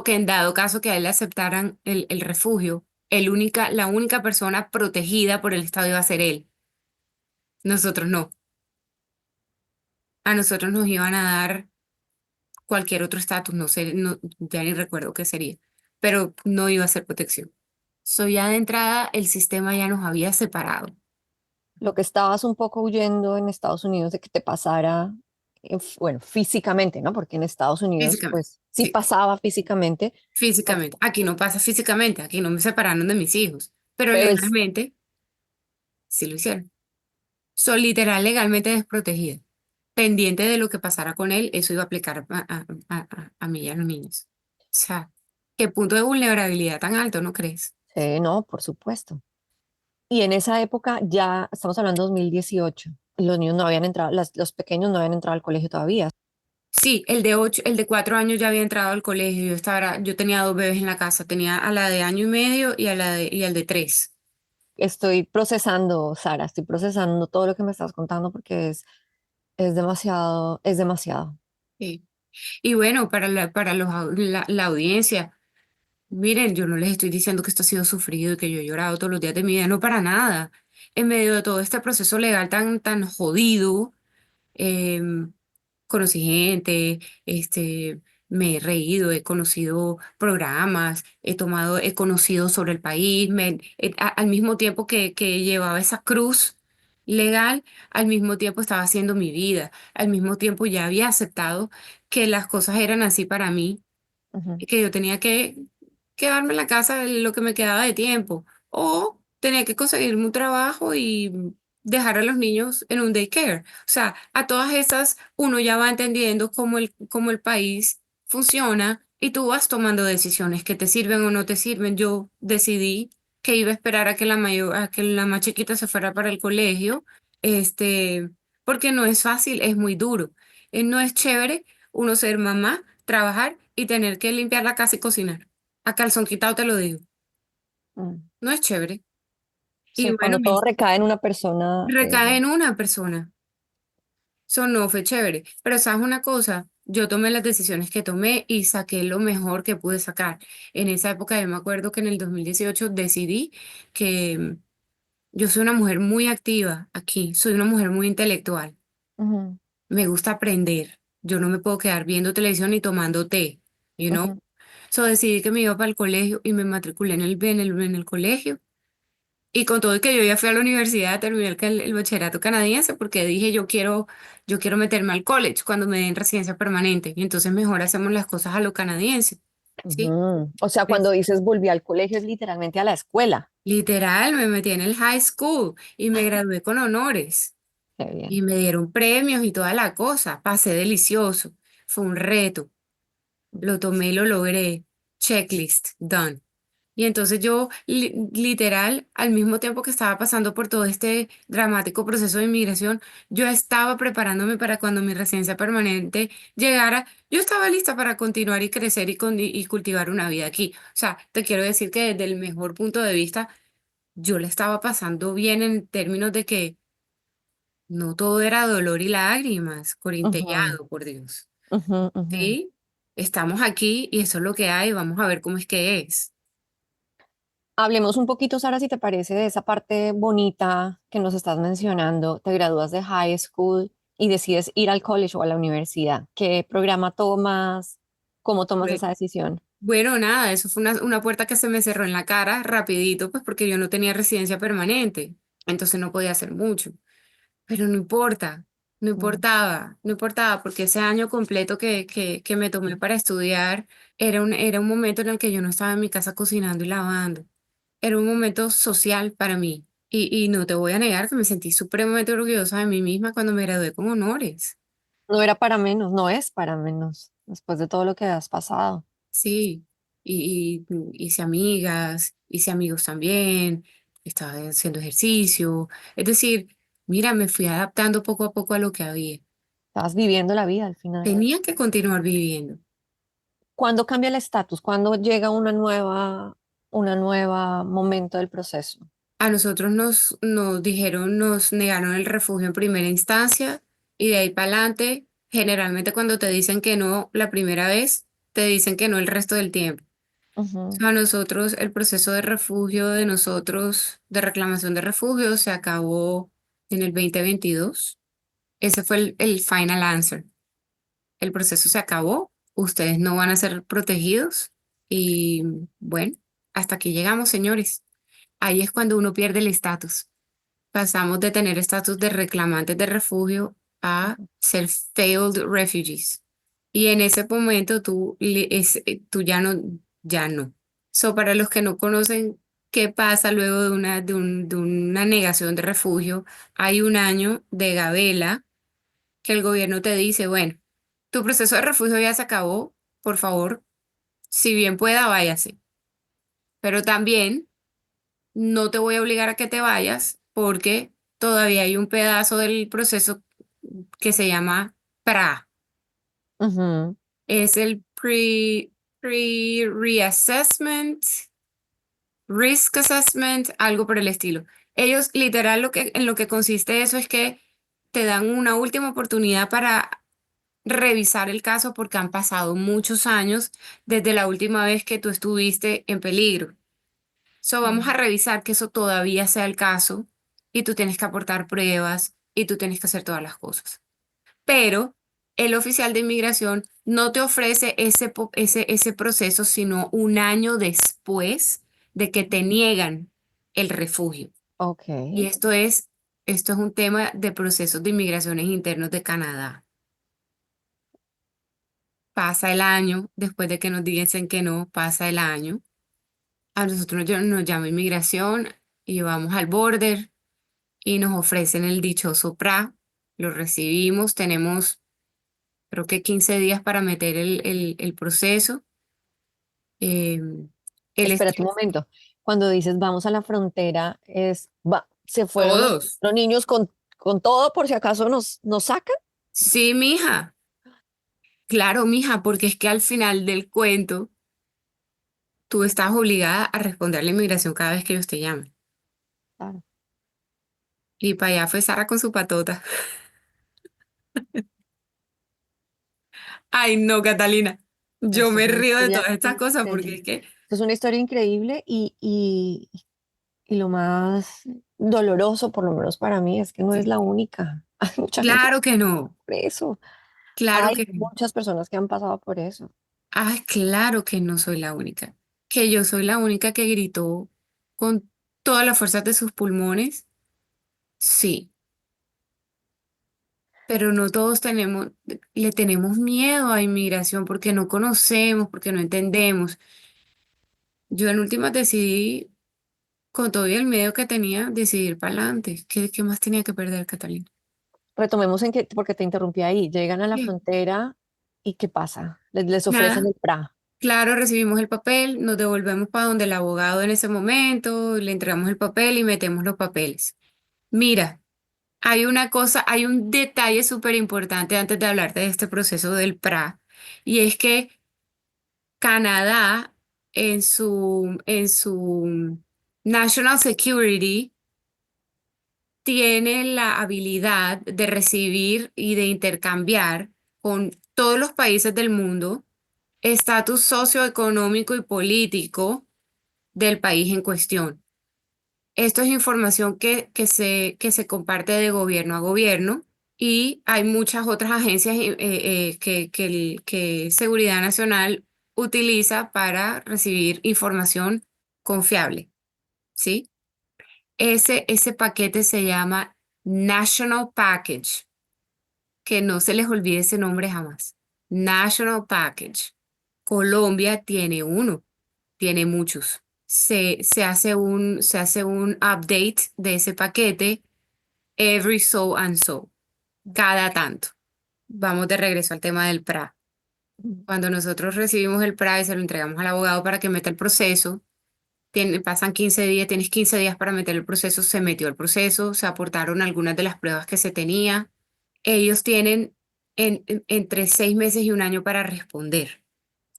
Que en dado caso que a él le aceptaran el refugio, la única persona protegida por el Estado iba a ser él. Nosotros no. A nosotros nos iban a dar cualquier otro estatus, no sé, ya ni recuerdo qué sería, pero no iba a ser protección. Ya de entrada el sistema ya nos había separado Lo que estabas un poco huyendo en Estados Unidos de que te pasara, bueno, físicamente, ¿no? Porque en Estados Unidos, físicamente. pues sí Sí, pasaba físicamente, físicamente. Aquí no pasa físicamente, aquí no me separaron de mis hijos, pero pero legalmente sí lo hicieron. Soy literal legalmente desprotegida. Pendiente de lo que pasara con él, eso iba a aplicar a mí y a los niños. O sea, qué punto de vulnerabilidad tan alto, ¿no crees? no, por supuesto. Y en esa época ya, estamos hablando de 2018, los niños no habían entrado, los pequeños no habían entrado al colegio todavía. Sí, el de 4 años ya había entrado al colegio. Yo tenía dos bebés en la casa. Tenía a la de año y medio y al de 3. Estoy procesando, Sara, estoy procesando todo lo que me estás contando porque es demasiado, es demasiado. Sí. Y bueno, para la audiencia, miren, yo no les estoy diciendo que esto ha sido sufrido y que yo he llorado todos los días de mi vida, no para nada. En medio de todo este proceso legal tan jodido, em, conocí gente, me he reído, he conocido programas, he conocido sobre el país, al mismo tiempo que llevaba esa cruz legal, al mismo tiempo estaba haciendo mi vida, al mismo tiempo ya había aceptado que las cosas eran así para mí Ujú, y que yo tenía que quedarme en la casa lo que me quedaba de tiempo o tenía que conseguirme un trabajo y dejar a los niños en un daycare. O sea, a todas esas uno ya va entendiendo cómo el país funciona y tú vas tomando decisiones que te sirven o no te sirven. Yo decidí que iba a esperar a que a que la más chiquita se fuera para el colegio, este, porque no es fácil, es muy duro. No es chévere uno ser mamá, trabajar y tener que limpiar la casa y cocinar. A calzón quitado te lo digo. mm. No es chévere. Y Sí, bueno, cuando todo recae en una persona, recae en una persona. Eso no fue chévere. Pero sabes una cosa, yo tomé las decisiones que tomé y saqué lo mejor que pude sacar. En esa época yo me acuerdo que en el 2018 decidí que yo soy una mujer muy activa aquí, soy una mujer muy intelectual. ujú, Me gusta aprender. Yo no me puedo quedar viendo televisión y tomando té, you know? ujú, So decidí que me iba para el colegio y me matriculé en el colegio. Y con todo y que yo ya fui a la universidad, terminé el bachillerato canadiense porque dije yo quiero meterme al college cuando me den residencia permanente. Y entonces mejor hacemos las cosas a lo canadiense. ¿Sí? ujú. O sea, cuando Pues, dices volví al colegio es literalmente a la escuela. literal, me metí en el high school y me gradué con honores. Qué Y bien. me dieron premios y toda la cosa. Pasé delicioso. Fue un reto. Lo tomé y lo logré. Checklist, done. Y entonces yo, literal, al mismo tiempo que estaba pasando por todo este dramático proceso de inmigración, yo estaba preparándome para cuando mi residencia permanente llegara, yo estaba lista para continuar y crecer y cultivar una vida aquí. O sea, te quiero decir que desde el mejor punto de vista, yo le estaba pasando bien en términos de que no todo era dolor y lágrimas, Ujú, corintellado, por Dios. ujú, ujú. ¿Sí? Estamos aquí y eso es lo que hay, vamos a ver cómo es que es. Hablemos un poquito, Sara, si te parece, de esa parte bonita que nos estás mencionando. Te gradúas de high school y decides ir al college o a la universidad. ¿Qué programa tomas? ¿Cómo tomas esa decisión? Bueno, nada, eso fue una puerta que se me cerró en la cara rapidito, pues porque yo no tenía residencia permanente, entonces no podía hacer mucho. Pero no importa, no Mm, importaba, no importaba, porque ese año completo que me tomé para estudiar era un momento en el que yo no estaba en mi casa cocinando y lavando. Era un momento social para mí. Y no te voy a negar que me sentí supremamente orgullosa de mí misma cuando me gradué con honores. No era para menos, no es para menos, después de todo lo que has pasado. Sí, hice amigas, hice amigos también, estaba haciendo ejercicio. Es decir, mira, me fui adaptando poco a poco a lo que había. Estabas viviendo la vida al final. Tenía que continuar viviendo. ¿Cuándo cambia el estatus? ¿Cuándo llega una nueva momento del proceso? A nosotros nos dijeron, nos negaron el refugio en primera instancia y de ahí para adelante, generalmente cuando te dicen que no la primera vez, te dicen que no el resto del tiempo. Ujú, A nosotros, el proceso de refugio de nosotros, de reclamación de refugio, se acabó en el 2022. Ese fue el final answer. El proceso se acabó, ustedes no van a ser protegidos y bueno, hasta aquí llegamos, señores. Ahí es cuando uno pierde el estatus. Pasamos de tener estatus de reclamantes de refugio a ujú. ser failed refugees. Y en ese momento tú ya no. So, para los que no conocen qué pasa luego de una negación de refugio, hay un año de gabela que el gobierno te dice, bueno, tu proceso de refugio ya se acabó, por favor, si bien pueda, váyase. Pero también no te voy a obligar a que te vayas porque todavía hay un pedazo del proceso que se llama PRA. Ujú. Es el Pre-Reassessment, Risk Assessment, algo por el estilo. Ellos, literal, en lo que consiste eso es que te dan una última oportunidad para revisar el caso porque han pasado muchos años desde la última vez que tú estuviste en peligro. So, vamos a Mm. revisar que eso todavía sea el caso y tú tienes que aportar pruebas y tú tienes que hacer todas las cosas. Pero el oficial de inmigración no te ofrece ese proceso sino un año después de que te niegan el refugio. Ok. Y esto es un tema de procesos de inmigraciones internos de Canadá. Pasa el año, después de que nos dicen que no, pasa el año. A nosotros nos llama inmigración y vamos al border y nos ofrecen el dichoso PRA. Lo recibimos, tenemos creo que 15 días para meter el proceso. Eh, el Espérate un estrés, momento. Cuando dices vamos a la frontera, se fueron todos. los niños con todo por si acaso nos sacan. Sí, mija. Claro, mija, porque es que al final del cuento tú estás obligada a responder a la inmigración cada vez que ellos te llamen. Claro. Y para allá fue Sara con su patota. Ay, no, Catalina. Yo Esto me es una río de historia todas estas cosas porque es increíble. que, Esto es una historia increíble y lo más doloroso, por lo menos para mí, es que no es sí, la única. Hay mucha gente claro que no, por eso. claro Hay que no. muchas personas que han pasado por eso. Ay, claro que no soy la única. Que yo soy la única que gritó con todas las fuerzas de sus pulmones. Sí, pero no todos le tenemos miedo a inmigración porque no conocemos, porque no entendemos. Yo en últimas decidí, con todo y el miedo que tenía, decidir para adelante. ¿Qué más tenía que perder, Catalina? Retomemos porque te interrumpí ahí. Llegan a la Sí. frontera y ¿qué pasa? Les ofrecen Nada. el PRA. Claro, recibimos el papel, nos devolvemos para donde el abogado en ese momento, le entregamos el papel y metemos los papeles. Mira, hay un detalle súper importante antes de hablarte de este proceso del PRA, y es que Canadá en su National Security tiene la habilidad de recibir y de intercambiar con todos los países del mundo estatus socioeconómico y político del país en cuestión. Esto es información que se comparte de gobierno a gobierno y hay muchas otras agencias que Seguridad Nacional utiliza para recibir información confiable, ¿sí? Ese paquete se llama National Package, que no se les olvide ese nombre jamás. National Package. Colombia tiene uno, tiene muchos. Se hace un update de ese paquete every so and so, cada tanto. Vamos de regreso al tema del PRA. Cuando nosotros recibimos el PRA y se lo entregamos al abogado para que meta el proceso, pasan 15 días, tienes 15 días para meter el proceso, se metió el proceso, se aportaron algunas de las pruebas que se tenía. Ellos tienen entre 6 meses y un año para responder.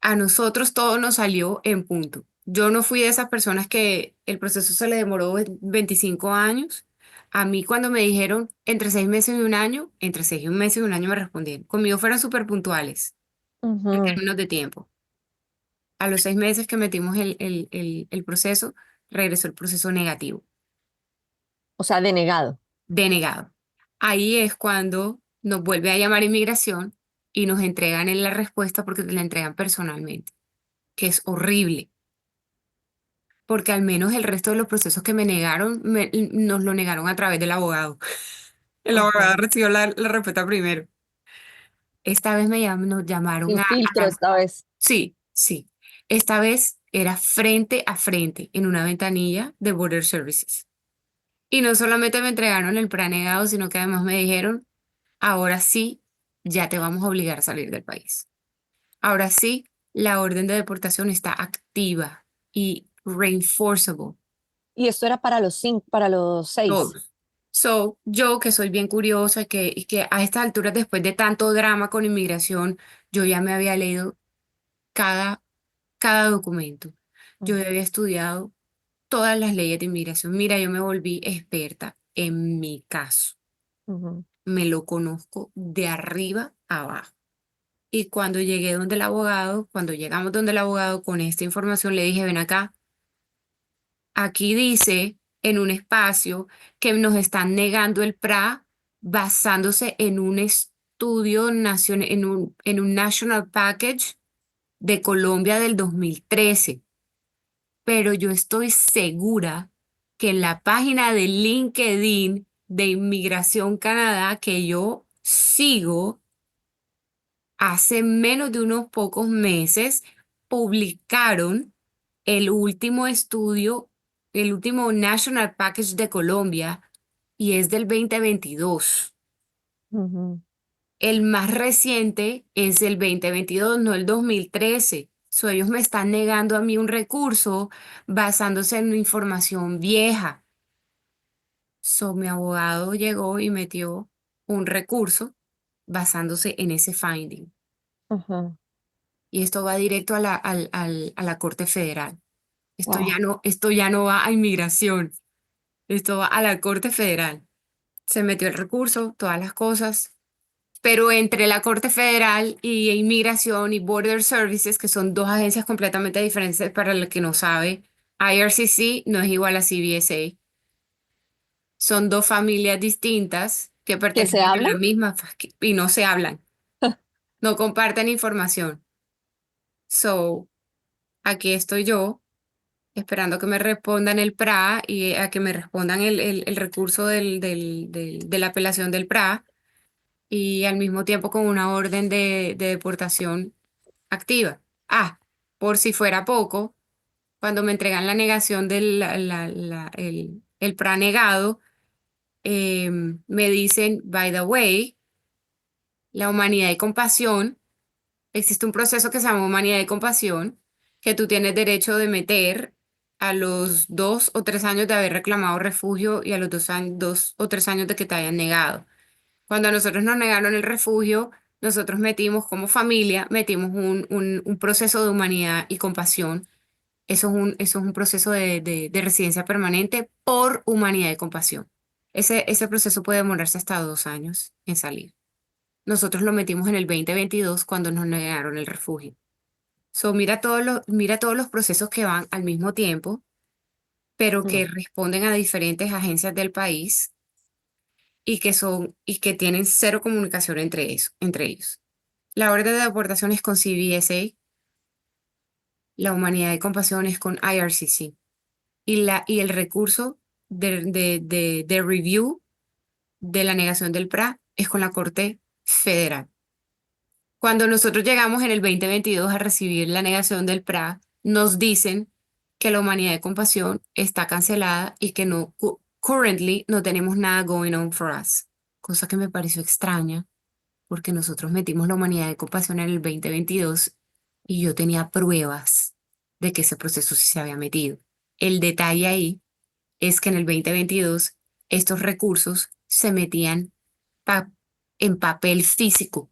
A nosotros todo nos salió en punto. Yo no fui de esas personas que el proceso se le demoró 25 años. A mí cuando me dijeron entre 6 meses y un año, entre 6 meses y un año me respondieron. Conmigo fueron súper puntuales en Ujú. términos de tiempo. A los 6 meses que metimos el proceso, regresó el proceso negativo, O sea, denegado. denegado. Ahí es cuando nos vuelve a llamar inmigración y nos entregan en la respuesta porque te la entregan personalmente, que es horrible. Porque al menos el resto de los procesos que me negaron, nos lo negaron a través del abogado. El abogado Ajá. recibió la respuesta primero. Esta vez nos llamaron Sin filtro esta vez. Sí, sí. Esta vez era frente a frente en una ventanilla de Border Services. Y no solamente me entregaron el pranegado, sino que además me dijeron, ahora sí, ya te vamos a obligar a salir del país. Ahora sí, la orden de deportación está activa y reinforceable. Y esto era para para los 6. Todos. So, yo que soy bien curiosa y que a estas alturas, después de tanto drama con inmigración, yo ya me había leído cada, cada documento. Yo ya había estudiado todas las leyes de inmigración. Mira, yo me volví experta en mi caso. Ujú. Me lo conozco de arriba a abajo. Y cuando llegamos donde el abogado con esta información, le dije, ven acá, aquí dice en un espacio que nos están negando el PRA basándose estudio en un National Package de Colombia del 2013, pero yo estoy segura que en la página de LinkedIn de Inmigración Canadá que yo sigo, hace menos de unos pocos meses publicaron el último estudio, el último National Package de Colombia, y es del 2022. Ujú. El más reciente es el 2022, no el 2013. So, ellos me están negando a mí un recurso basándose en información vieja. So, mi abogado llegó y metió un recurso basándose en ese finding. Ajá. Y esto va directo a a la Corte Federal. Wow. Esto ya no va a inmigración, esto va a la Corte Federal. Se metió el recurso, todas las cosas, pero entre la Corte Federal y Inmigración y Border Services, que son dos agencias completamente diferentes para el que no sabe, IRCC no es igual a CBSA. Son dos familias distintas que ¿Qué se pertenecen a habla? la misma y no se hablan, no comparten información. So, aquí estoy yo esperando que me respondan el PRA y a que me respondan el recurso de la apelación del PRA y al mismo tiempo con una orden de deportación activa. Ah, por si fuera poco, cuando me entregan la negación el PRA negado, me dicen, by the way, la humanidad y compasión, existe un proceso que se llama humanidad y compasión, que tú tienes derecho de meter a los 2 o 3 años de haber reclamado refugio y a los 2 o 3 años de que te hayan negado. Cuando a nosotros nos negaron el refugio, nosotros metimos como familia, metimos un proceso de humanidad y compasión. Eso es un proceso de residencia permanente por humanidad y compasión. Ese proceso puede demorarse hasta 2 años en salir. Nosotros lo metimos en el 2022 cuando nos negaron el refugio. So, mira todos los procesos que van al mismo tiempo, pero Mm. que responden a diferentes agencias del país y que tienen cero comunicación entre ellos. La orden de deportación es con CBSA, la humanidad y compasión es con IRCC y el recurso de review de la negación del PRA es con la Corte Federal. Cuando nosotros llegamos en el 2022 a recibir la negación del PRA, nos dicen que la humanidad de compasión está cancelada y que currently no tenemos nada going on for us. Cosa que me pareció extraña porque nosotros metimos la humanidad de compasión en el 2022 y yo tenía pruebas de que ese proceso sí se había metido. El detalle ahí es que en el 2022 estos recursos se metían pa- en papel físico.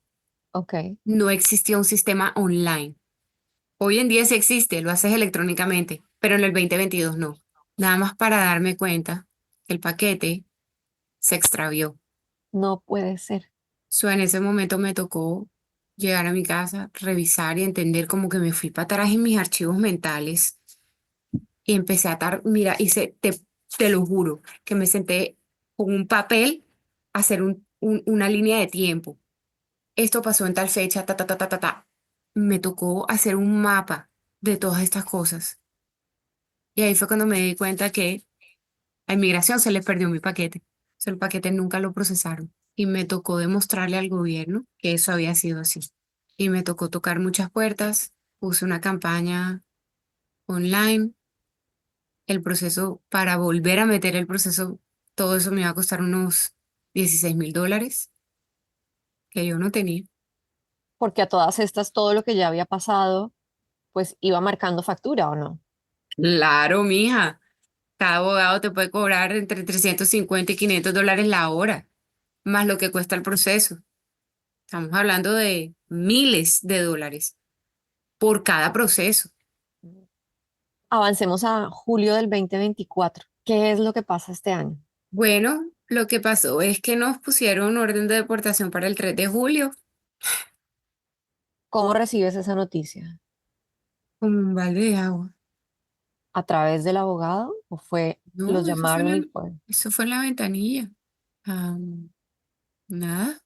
Ok. No existía un sistema online. Hoy en día sí existe, lo haces electrónicamente, pero en el 2022 no. Nada más para darme cuenta que el paquete se extravió. No puede ser. So, en ese momento me tocó llegar a mi casa, revisar y entender como que me fui para atrás en mis archivos mentales y empecé a atar, mira, te lo juro, que me senté con un papel a hacer una línea de tiempo. Esto pasó en tal fecha, ta, ta, ta, ta, ta, ta. Me tocó hacer un mapa de todas estas cosas. Y ahí fue cuando me di cuenta que a inmigración se le perdió mi paquete. O sea, el paquete nunca lo procesaron. Y me tocó demostrarle al gobierno que eso había sido así. Y me tocó tocar muchas puertas. Puse una campaña online. El proceso, para volver a meter el proceso, todo eso me iba a costar unos $16,000 que yo no tenía. Porque a todas estas, todo lo que ya había pasado, pues iba marcando factura, ¿o no? Claro, mija. Cada abogado te puede cobrar entre 350 y $500 la hora, más lo que cuesta el proceso. Estamos hablando de miles de dólares por cada proceso. Avancemos a julio del 2024. ¿Qué es lo que pasa este año? Bueno, lo que pasó es que nos pusieron orden de deportación para el 3 de julio, ¿Cómo recibes esa noticia? como un balde de agua. ¿A través del abogado o fue, los No, llamaron y fue? eso fue en la ventanilla. Ah, nada.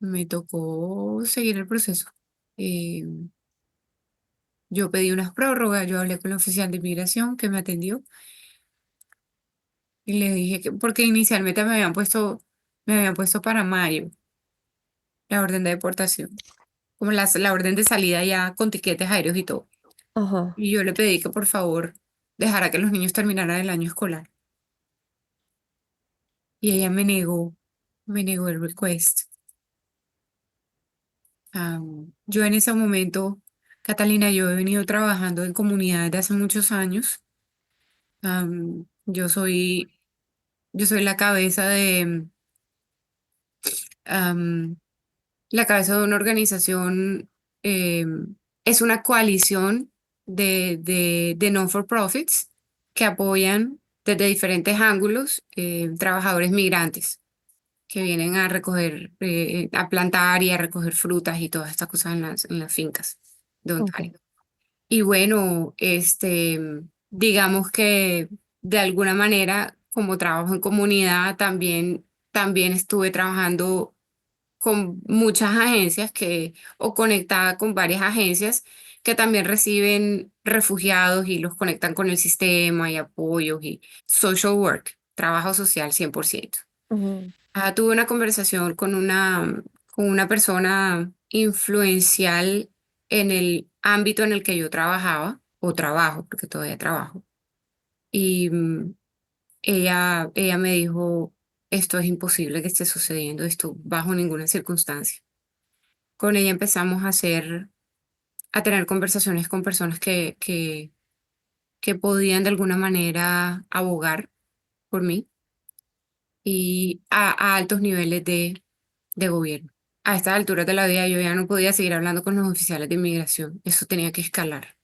me tocó seguir el proceso. Eh, yo pedí unas prórrogas, yo hablé con el oficial de inmigración que me atendió y le dije que, porque inicialmente me habían puesto para mayo la orden de deportación, como la orden de salida ya con tiquetes aéreos y todo. Ajá. Y yo le pedí que por favor dejara que los niños terminaran el año escolar. Y ella me negó el request. Yo en ese momento, Catalina, yo he venido trabajando en comunidades de hace muchos años. Am, yo soy, yo soy am, la cabeza de una organización, es una coalición de non-for-profits que apoyan desde diferentes ángulos trabajadores migrantes que vienen a recoger, a plantar y a recoger frutas y todas estas cosas en las fincas de Ok. Ontario. Y bueno, digamos que de alguna manera, como trabajo en comunidad, también estuve trabajando con muchas agencias o conectada con varias agencias que también reciben refugiados y los conectan con el sistema y apoyos y social work, trabajo social 100%. Ujú, Tuve una conversación con una persona influencial en el ámbito en el que yo trabajaba, o trabajo, porque todavía trabajo. Y ella me dijo, esto es imposible que esté sucediendo, esto bajo ninguna circunstancia. Con ella empezamos a tener conversaciones con personas que podían de alguna manera abogar por mí y a altos niveles de gobierno. A estas alturas de la vida yo ya no podía seguir hablando con los oficiales de inmigración, eso tenía que escalar.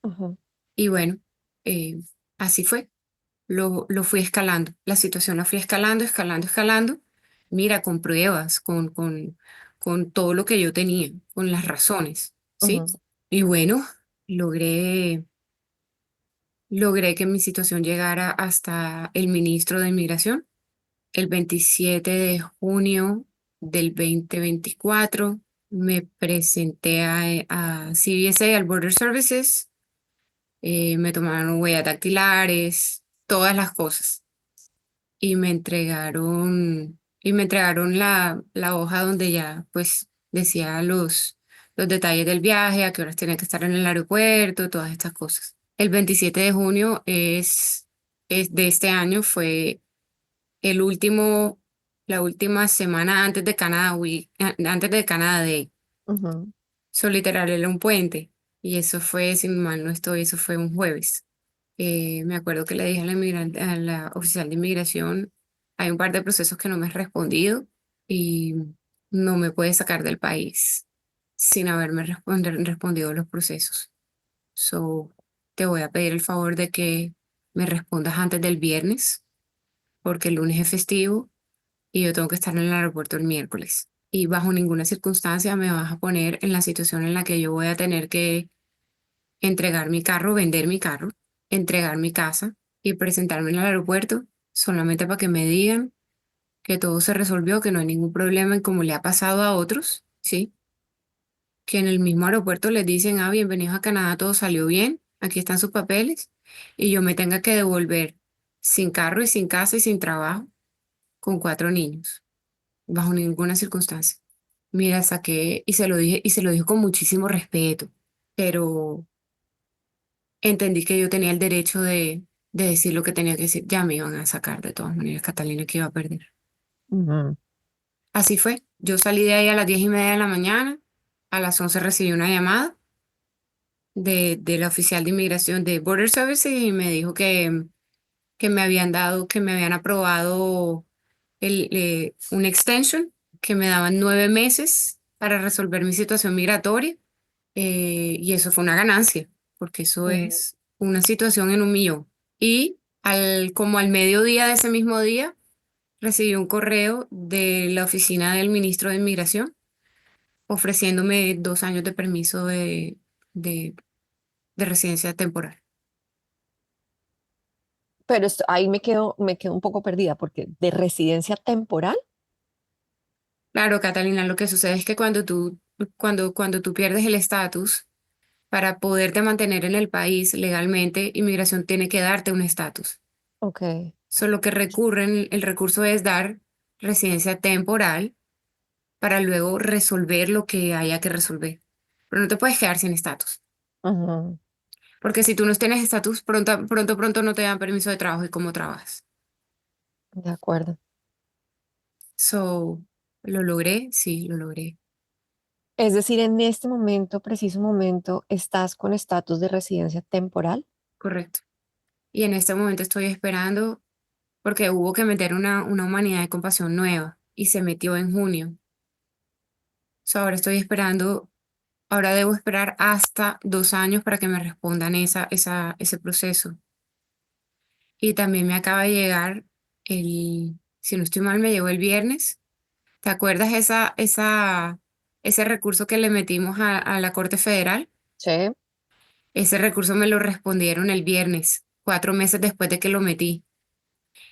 ujú, Y bueno, eh, así fue, lo fui escalando, la situación la fui escalando, escalando, escalando, mira, con pruebas, con todo lo que yo tenía, con las razones, ¿sí? ujú, Y bueno, logré, logré que mi situación llegara hasta el ministro de Inmigración. El 27 de junio del 2024 me presenté a CBSA, al Border Services, me tomaron huellas dactilares, todas las cosas, y me entregaron la hoja donde ya pues decía los detalles del viaje, a qué horas tenía que estar en el aeropuerto, todas estas cosas. El 27 de junio es de este año fue el último, la última semana antes de Canadá Week, antes de Canadá Day. ujú, Eso literal era un puente. Y eso fue, si mal no estoy, eso fue un jueves. Me acuerdo que le dije a a la oficial de inmigración, hay un par de procesos que no me has respondido y no me puedes sacar del país sin haberme respondido los procesos. So, te voy a pedir el favor de que me respondas antes del viernes, porque el lunes es festivo y yo tengo que estar en el aeropuerto el miércoles. Y bajo ninguna circunstancia me vas a poner en la situación en la que yo voy a tener que entregar mi carro, vender mi carro, entregar mi casa y presentarme en el aeropuerto solamente para que me digan que todo se resolvió, que no hay ningún problema y como le ha pasado a otros, ¿sí? Que en el mismo aeropuerto les dicen, bienvenidos a Canadá, todo salió bien, aquí están sus papeles, y yo me tenga que devolver sin carro y sin casa y sin trabajo con 4 niños, bajo ninguna circunstancia. Mira, saqué y se lo dije con muchísimo respeto, pero entendí que yo tenía el derecho de decir lo que tenía que decir. Ya me iban a sacar de todas maneras, Catalina, que iba a perder. ujú. Así fue. Yo salí de ahí a las 10:30 de la mañana. A las 11 recibí una llamada de la oficial de inmigración de Border Services y me dijo que me habían que me habían aprobado un extension, que me daban 9 meses para resolver mi situación migratoria. Y eso fue una ganancia, porque eso Mm. es una situación en un millón. Y como al mediodía de ese mismo día, recibí un correo de la oficina del ministro de Inmigración ofreciéndome 2 años de permiso de, de residencia temporal. Pero ahí me quedo un poco perdida porque de residencia temporal. Claro, Catalina, lo que sucede es que cuando tú pierdes el estatus, para poderte mantener en el país legalmente, inmigración tiene que darte un estatus. Ok, Solo que recurren, el recurso es dar residencia temporal para luego resolver lo que haya que resolver. Pero no te puedes quedar sin estatus. ujú, Porque si tú no tienes estatus, pronto no te dan permiso de trabajo y cómo trabajas. de acuerdo. So, ¿lo logré? Sí, lo logré. Es decir, en este momento, preciso momento, estás con estatus de residencia temporal. Correcto. Y en este momento estoy esperando porque hubo que meter una humanidad de compasión nueva y se metió en junio. So, ahora estoy esperando, ahora debo esperar hasta 2 años para que me respondan ese proceso. Y también me acaba de llegar si no estoy mal, me llegó el viernes. ¿Te acuerdas ese recurso que le metimos a la Corte Federal? Sí. Ese recurso me lo respondieron el viernes, 4 meses después de que lo metí,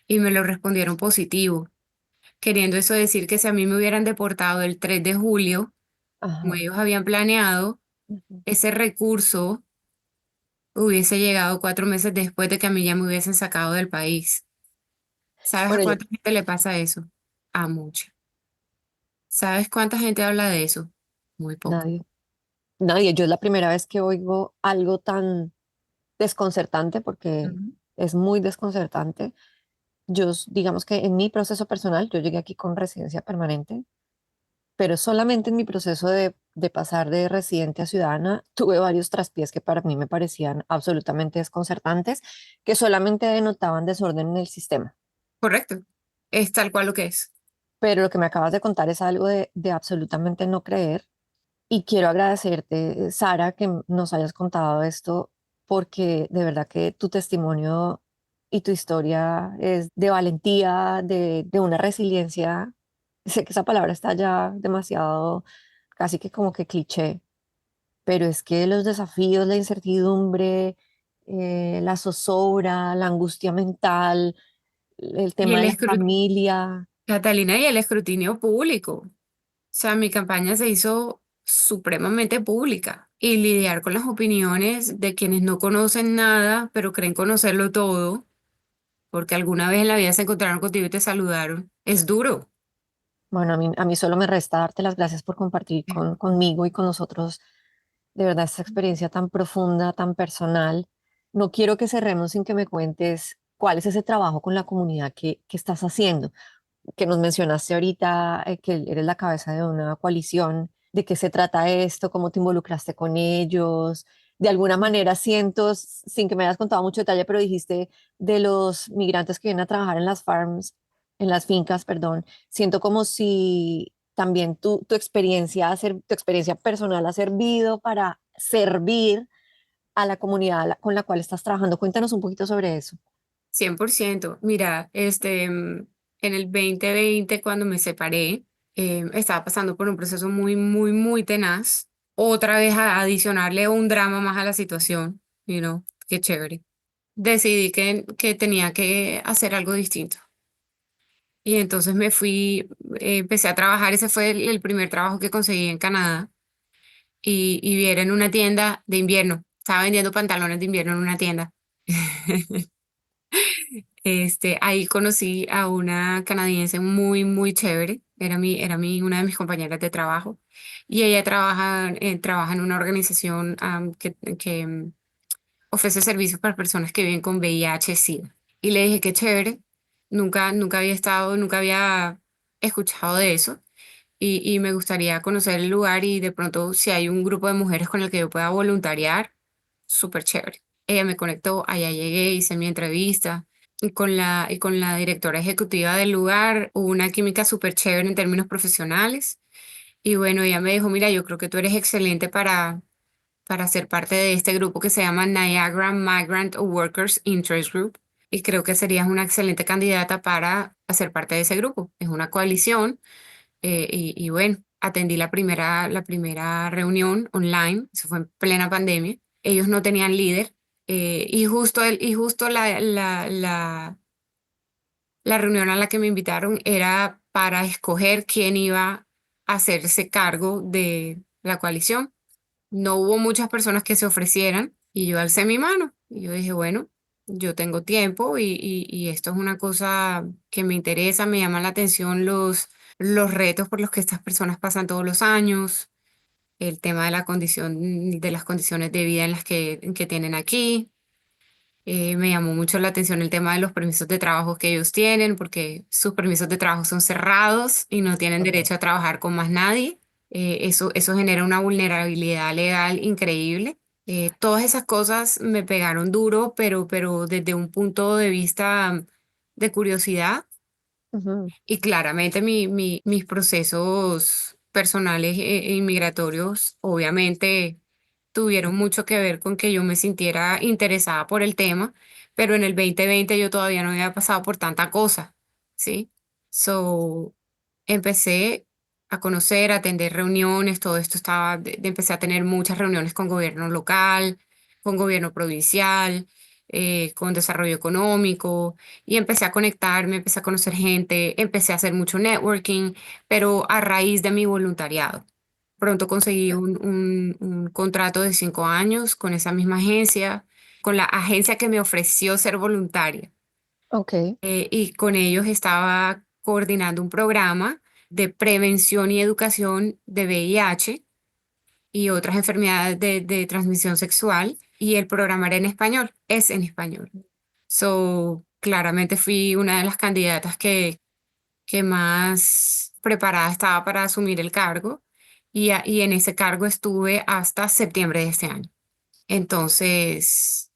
y me lo respondieron positivo, queriendo eso decir que si a mí me hubieran deportado el 3 de julio, como Ajá. ellos habían planeado, Ujú. ese recurso hubiese llegado 4 meses después de que a mí ya me hubiesen sacado del país. ¿Sabes a Bueno, cuánta gente le pasa eso? A mucha. ¿Sabes cuánta gente habla de eso? Muy poco. nadie. Nadie. Yo es la primera vez que oigo algo tan desconcertante porque Ujú. es muy desconcertante. Digamos que en mi proceso personal, yo llegué aquí con residencia permanente, pero solamente en mi proceso de pasar de residente a ciudadana tuve varios traspiés que para mí me parecían absolutamente desconcertantes, que solamente denotaban desorden en el sistema. Correcto. Es tal cual lo que es. Pero lo que me acabas de contar es algo de absolutamente no creer. Y quiero agradecerte, Sara, que nos hayas contado esto, porque de verdad que tu testimonio y tu historia es de valentía, de una resiliencia. Sé que esa palabra está ya demasiado, casi que como que cliché, pero es que los desafíos, la incertidumbre, la zozobra, la angustia mental, el Y tema de la familia. Catalina, y el escrutinio público. O sea, mi campaña se hizo supremamente pública y lidiar con las opiniones de quienes no conocen nada, pero creen conocerlo todo, porque alguna vez en la vida se encontraron contigo y te saludaron, es duro. Bueno, a mí solo me resta darte las gracias por compartir conmigo y con nosotros de verdad esta experiencia tan profunda, tan personal. No quiero que cerremos sin que me cuentes cuál es ese trabajo con la comunidad que estás haciendo, que nos mencionaste ahorita, que eres la cabeza de una coalición. ¿De qué se trata esto? ¿Cómo te involucraste con ellos? De alguna manera siento, sin que me hayas contado mucho detalle, pero dijiste de los migrantes que vienen a trabajar en las farms, en las fincas, perdón, siento como si también tu experiencia, tu experiencia personal ha servido para servir a la comunidad con la cual estás trabajando. Cuéntanos un poquito sobre eso. 100%. Mira, en el 2020, cuando me separé, estaba pasando por un proceso muy tenaz. Otra vez a adicionarle un drama más a la situación, qué chévere. Decidí que tenía que hacer algo distinto. Y entonces me fui, empecé a trabajar, ese fue el primer trabajo que conseguí en Canadá. Y era en una tienda de invierno. Estaba vendiendo pantalones de invierno en una tienda. Ahí conocí a una canadiense muy chévere. Una de mis compañeras de trabajo. Y ella trabaja en una organización que ofrece servicios para personas que viven con VIH-Sida. Y le dije, qué chévere. Nunca había escuchado de eso. Y me gustaría conocer el lugar y de pronto si hay un grupo de mujeres con el que yo pueda voluntariar, súper chévere. Ella me conectó, allá llegué, hice mi entrevista y con la directora ejecutiva del lugar hubo una química súper chévere en términos profesionales. Y bueno, ella me dijo, mira, yo creo que tú eres excelente para ser parte de este grupo que se llama Niagara Migrant Workers Interest Group. Y creo que serías una excelente candidata para hacer parte de ese grupo. Es una coalición y bueno, atendí la primera reunión online, eso fue en plena pandemia. Ellos no tenían líder y justo la reunión a la que me invitaron era para escoger quién iba hacerse cargo de la coalición. No hubo muchas personas que se ofrecieran y yo alcé mi mano y yo dije, bueno, yo tengo tiempo y esto es una cosa que me interesa, me llama la atención los retos por los que estas personas pasan todos los años, el tema de la condición, de las condiciones de vida en que tienen aquí. Me llamó mucho la atención el tema de los permisos de trabajo que ellos tienen, porque sus permisos de trabajo son cerrados y no tienen Ujú, derecho a trabajar con más nadie. Eso genera una vulnerabilidad legal increíble. Todas esas cosas me pegaron duro, pero desde un punto de vista de curiosidad. ujú, Y claramente mis procesos personales e inmigratorios obviamente tuvieron mucho que ver con que yo me sintiera interesada por el tema, pero en el 2020 yo todavía no había pasado por tanta cosa, ¿sí? So, empecé a conocer, a atender reuniones, todo esto estaba, empecé a tener muchas reuniones con gobierno local, con gobierno provincial, con desarrollo económico, y empecé a conectarme, empecé a conocer gente, empecé a hacer mucho networking, pero a raíz de mi voluntariado. Pronto conseguí un contrato de 5 años con esa misma agencia, con la agencia que me ofreció ser voluntaria. ok, Y con ellos estaba coordinando un programa de prevención y educación de VIH y otras enfermedades de transmisión sexual. Y el programa era en español, es en español. So, claramente fui una de las candidatas que más preparada estaba para asumir el cargo. Y en ese cargo estuve hasta septiembre de este año. Entonces,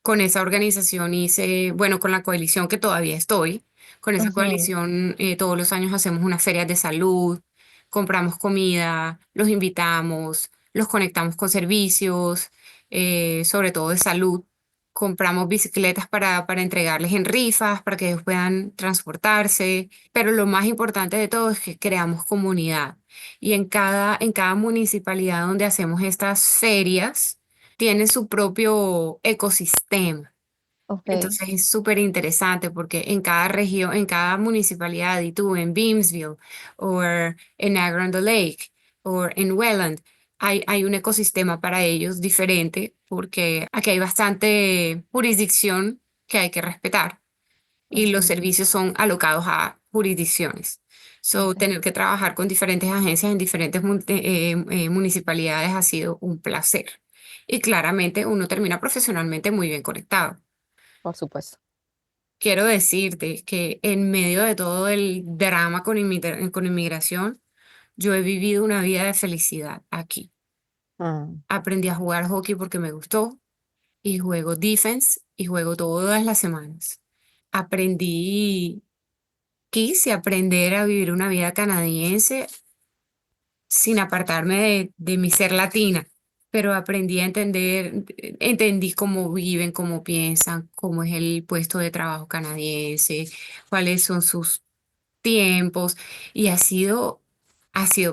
con esa organización hice, bueno, con la coalición que todavía estoy, con esa ujú, coalición todos los años hacemos unas ferias de salud, compramos comida, los invitamos, los conectamos con servicios, sobre todo de salud. Compramos bicicletas para entregarles en rifas, para que ellos puedan transportarse, pero lo más importante de todo es que creamos comunidad. Y en cada municipalidad donde hacemos estas ferias, tiene su propio ecosistema. ok, Entonces es súper interesante porque en cada región, en cada municipalidad, y tú en Beamsville, o en Niagara-on-the-Lake, o en Welland, hay un ecosistema para ellos diferente porque aquí hay bastante jurisdicción que hay que respetar y los ujú, servicios son alocados a jurisdicciones. So, ok, tener que trabajar con diferentes agencias en diferentes municipalidades ha sido un placer. Y claramente uno termina profesionalmente muy bien conectado. por supuesto. Quiero decirte que en medio de todo el drama con inmigración, yo he vivido una vida de felicidad aquí. Mm, Aprendí a jugar hockey porque me gustó y juego defense y juego todas las semanas. Aprendí Quise aprender a vivir una vida canadiense sin apartarme de mi ser latina, pero aprendí a entendí cómo viven, cómo piensan, cómo es el puesto de trabajo canadiense, cuáles son sus tiempos, y ha sido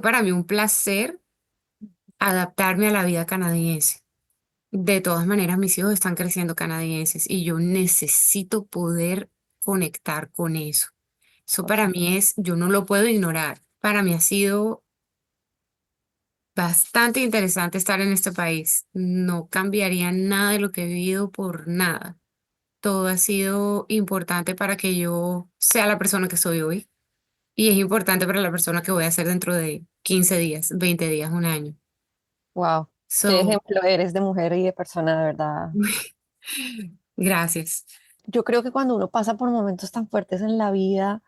para mí un placer adaptarme a la vida canadiense. De todas maneras, mis hijos están creciendo canadienses y yo necesito poder conectar con eso. Eso por para supuesto. mí yo no lo puedo ignorar. Para mí ha sido bastante interesante estar en este país. No cambiaría nada de lo que he vivido por nada. Todo ha sido importante para que yo sea la persona que soy hoy. Y es importante para la persona que voy a ser dentro de 15 días, 20 días, un año. Wow, qué So, ejemplo eres de mujer y de persona, de verdad. gracias. Yo creo que cuando uno pasa por momentos tan fuertes en la vida,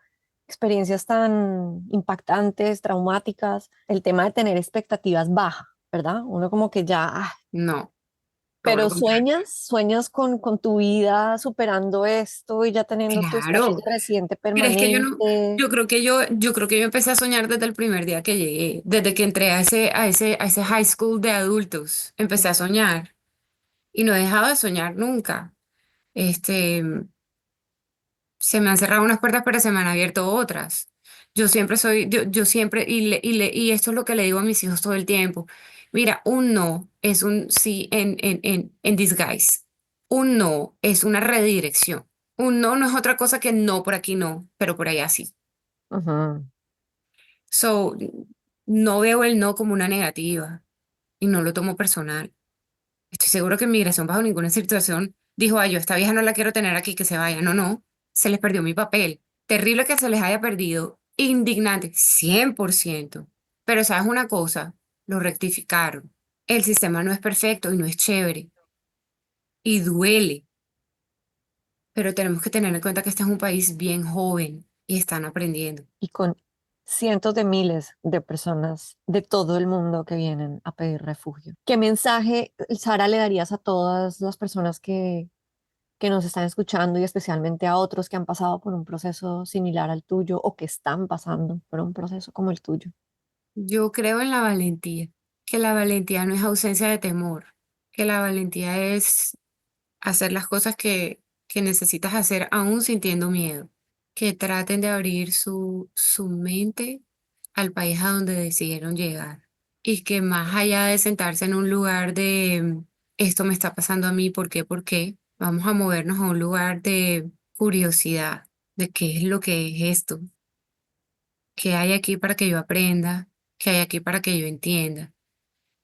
experiencias tan impactantes, traumáticas, el tema de tener expectativas baja, ¿verdad? Uno como que ya, No, todo lo pero contrario. sueñas con tu vida superando esto y ya teniendo tu estatus Claro. de residente Pero es que yo no, permanente. yo creo que yo empecé a soñar desde el primer día que llegué, desde que entré a ese high school de adultos, empecé a soñar y no he dejado de soñar nunca. Este, Se me han cerrado unas puertas, pero se me han abierto otras. Yo siempre, y esto es lo que le digo a mis hijos todo el tiempo. Mira, un no es un sí en disguise. Un no es una redirección. Un no no es otra cosa que no por aquí no, pero por allá sí. Ujú, So, no veo el no como una negativa y no lo tomo personal. Estoy seguro que en migración bajo ninguna situación dijo, ay, yo a esta vieja no la quiero tener aquí, que se vaya. No, no, se les perdió mi papel. Terrible que se les haya perdido. Indignante, 100%. Pero sabes una cosa, lo rectificaron. El sistema no es perfecto y no es chévere y duele, pero tenemos que tener en cuenta que este es un país bien joven y están aprendiendo. Y con cientos de miles de personas de todo el mundo que vienen a pedir refugio. ¿Qué mensaje, Sara, le darías a todas las personas que nos están escuchando y especialmente a otros que han pasado por un proceso similar al tuyo o que están pasando por un proceso como el tuyo? Yo creo en la valentía, que la valentía no es ausencia de temor, que la valentía es hacer las cosas que necesitas hacer aún sintiendo miedo, que traten de abrir su mente al país a donde decidieron llegar y que más allá de sentarse en un lugar de esto me está pasando a mí, ¿por qué? ¿Por qué? Vamos a movernos a un lugar de curiosidad, de qué es lo que es esto, qué hay aquí para que yo aprenda, qué hay aquí para que yo entienda,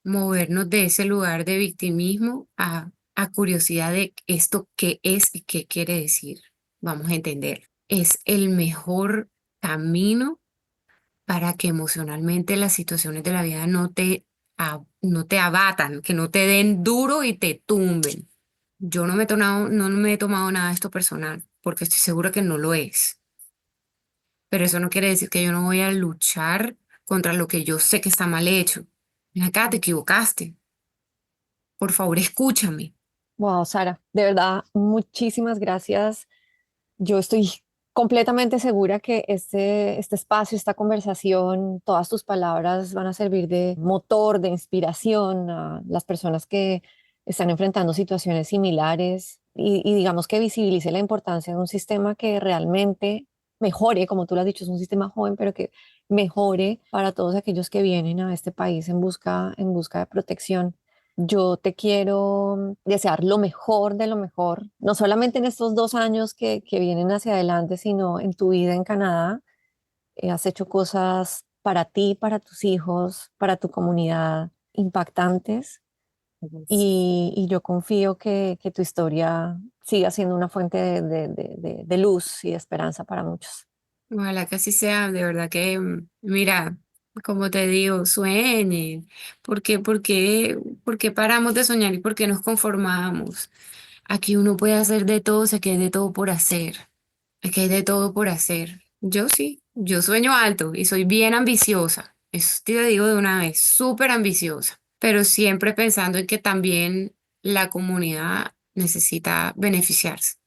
movernos de ese lugar de victimismo a curiosidad de esto qué es y qué quiere decir. Vamos a entender. Es el mejor camino para que emocionalmente las situaciones de la vida no te abatan, que no te den duro y te tumben. Yo no me he tomado nada de esto personal, porque estoy segura que no lo es. Pero eso no quiere decir que yo no voy a luchar contra lo que yo sé que está mal hecho. Ven acá, te equivocaste. Por favor, escúchame. Wow, Sara, de verdad, muchísimas gracias. Yo estoy completamente segura que este espacio, esta conversación, todas tus palabras van a servir de motor, de inspiración a las personas que están enfrentando situaciones similares y digamos que visibilice la importancia de un sistema que realmente mejore, como tú lo has dicho, es un sistema joven, pero que mejore para todos aquellos que vienen a este país en busca de protección. Yo te quiero desear lo mejor de lo mejor, no solamente en estos 2 años que vienen hacia adelante, sino en tu vida en Canadá. Has hecho cosas para ti, para tus hijos, para tu comunidad impactantes y yo confío que tu historia siga siendo una fuente de luz y de esperanza para muchos. Ojalá que así sea, de verdad que, mira, como te digo, sueñen. ¿Por qué paramos de soñar y por qué nos conformamos? Aquí uno puede hacer de todo, sé que hay de todo por hacer. Aquí hay de todo por hacer. Yo sí, yo sueño alto y soy bien ambiciosa. Eso te digo de una vez, súper ambiciosa, pero siempre pensando en que también la comunidad necesita beneficiarse.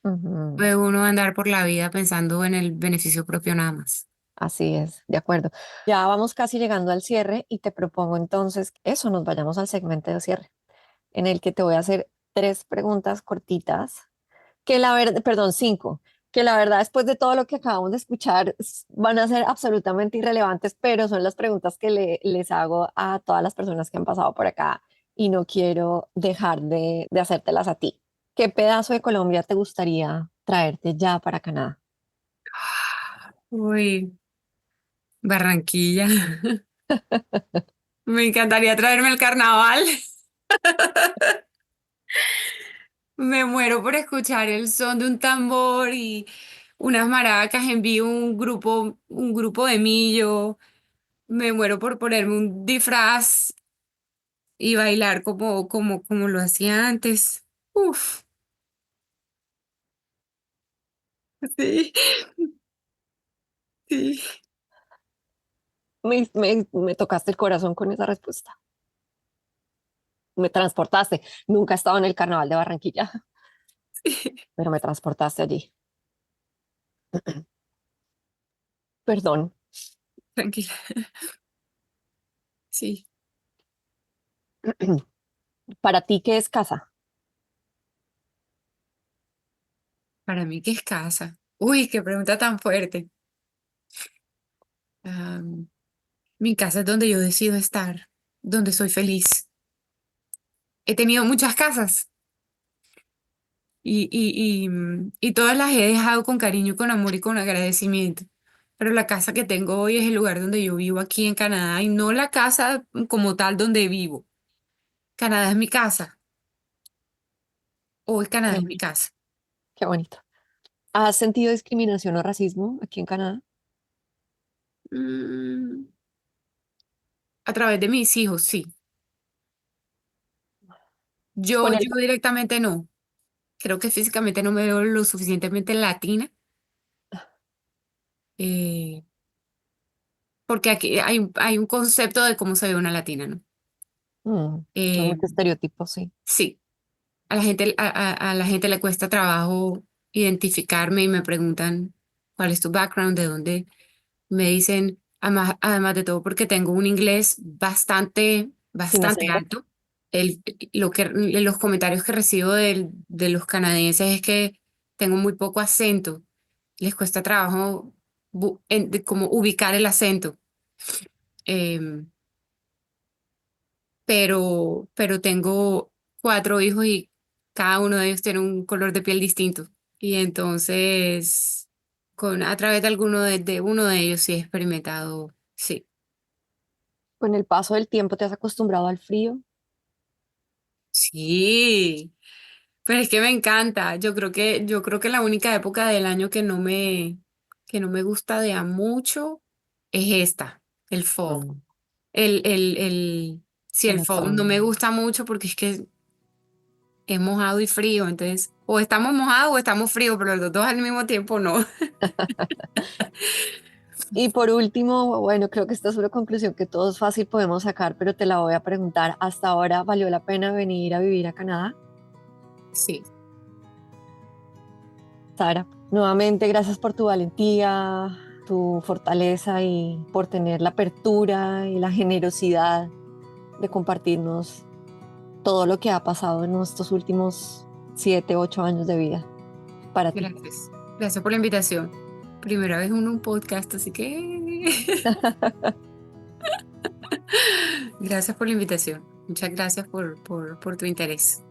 Ujú. Puede uno andar por la vida pensando en el beneficio propio nada más. Así es, de acuerdo. Ya vamos casi llegando al cierre y te propongo entonces que eso, nos vayamos al segmento de cierre, en el que te voy a hacer 3 preguntas cortitas, que la verdad, perdón, 5, que la verdad después de todo lo que acabamos de escuchar van a ser absolutamente irrelevantes, pero son las preguntas que les hago a todas las personas que han pasado por acá y no quiero dejar de hacértelas a ti. ¿Qué pedazo de Colombia te gustaría traerte ya para Canadá? Uy, Barranquilla. Me encantaría traerme el carnaval. Me muero por escuchar el son de un tambor y unas maracas en vivo, un grupo de millo. Me muero por ponerme un disfraz y bailar como lo hacía antes. Uf, sí, sí. Me tocaste el corazón con esa respuesta. Me transportaste. Nunca he estado en el carnaval de Barranquilla, pero me transportaste allí. Perdón. Tranquila, sí. ¿Para ti qué es casa? Para mí, ¿qué es casa? Uy, qué pregunta tan fuerte. Am, Mi casa es donde yo decido estar, donde soy feliz. He tenido muchas casas y todas las he dejado con cariño, con amor y con agradecimiento. pero la casa que tengo hoy es el lugar donde yo vivo aquí en Canadá y no la casa como tal donde vivo. Canadá es mi casa. Hoy Canadá Qué es mi bonito, casa. qué bonito. ¿Has sentido discriminación o racismo aquí en Canadá? Mm, a través de mis hijos, sí. Con Yo el, directamente no. Creo que físicamente no me veo lo suficientemente latina, eh, porque aquí hay un concepto de cómo se ve una latina, ¿no? Mm, hay Eh, muchos estereotipos, sí. sí, a la gente le cuesta trabajo identificarme y me preguntan cuál es tu background, de dónde. Me dicen, además de todo, porque tengo un inglés Sin bastante acento. alto. El, los comentarios que recibo de los canadienses es que tengo muy poco acento. Les cuesta trabajo como ubicar el acento. Em, pero tengo 4 hijos y cada uno de ellos tiene un color de piel distinto. Y entonces, a través de de uno de ellos sí he experimentado, sí. Con el paso del tiempo te has acostumbrado al frío. Sí, pero es que me encanta. Yo creo que la única época del año que no me gusta de a mucho es esta, el fall. Mm, Sí, el el fall no me otoño. gusta mucho porque es que es mojado y frío, entonces o estamos mojados o estamos fríos, pero los dos al mismo tiempo no. Y por último, bueno, creo que esta es una conclusión que todos fácil podemos sacar, pero te la voy a preguntar. ¿Hasta ahora valió la pena venir a vivir a Canadá? Sí, Sara, nuevamente gracias por tu valentía, tu fortaleza y por tener la apertura y la generosidad de compartirnos todo lo que ha pasado en nuestros últimos 7, 8 años de vida para ti. gracias. Gracias por la invitación. Primera vez en un podcast, así que gracias por la invitación. Muchas gracias por tu interés.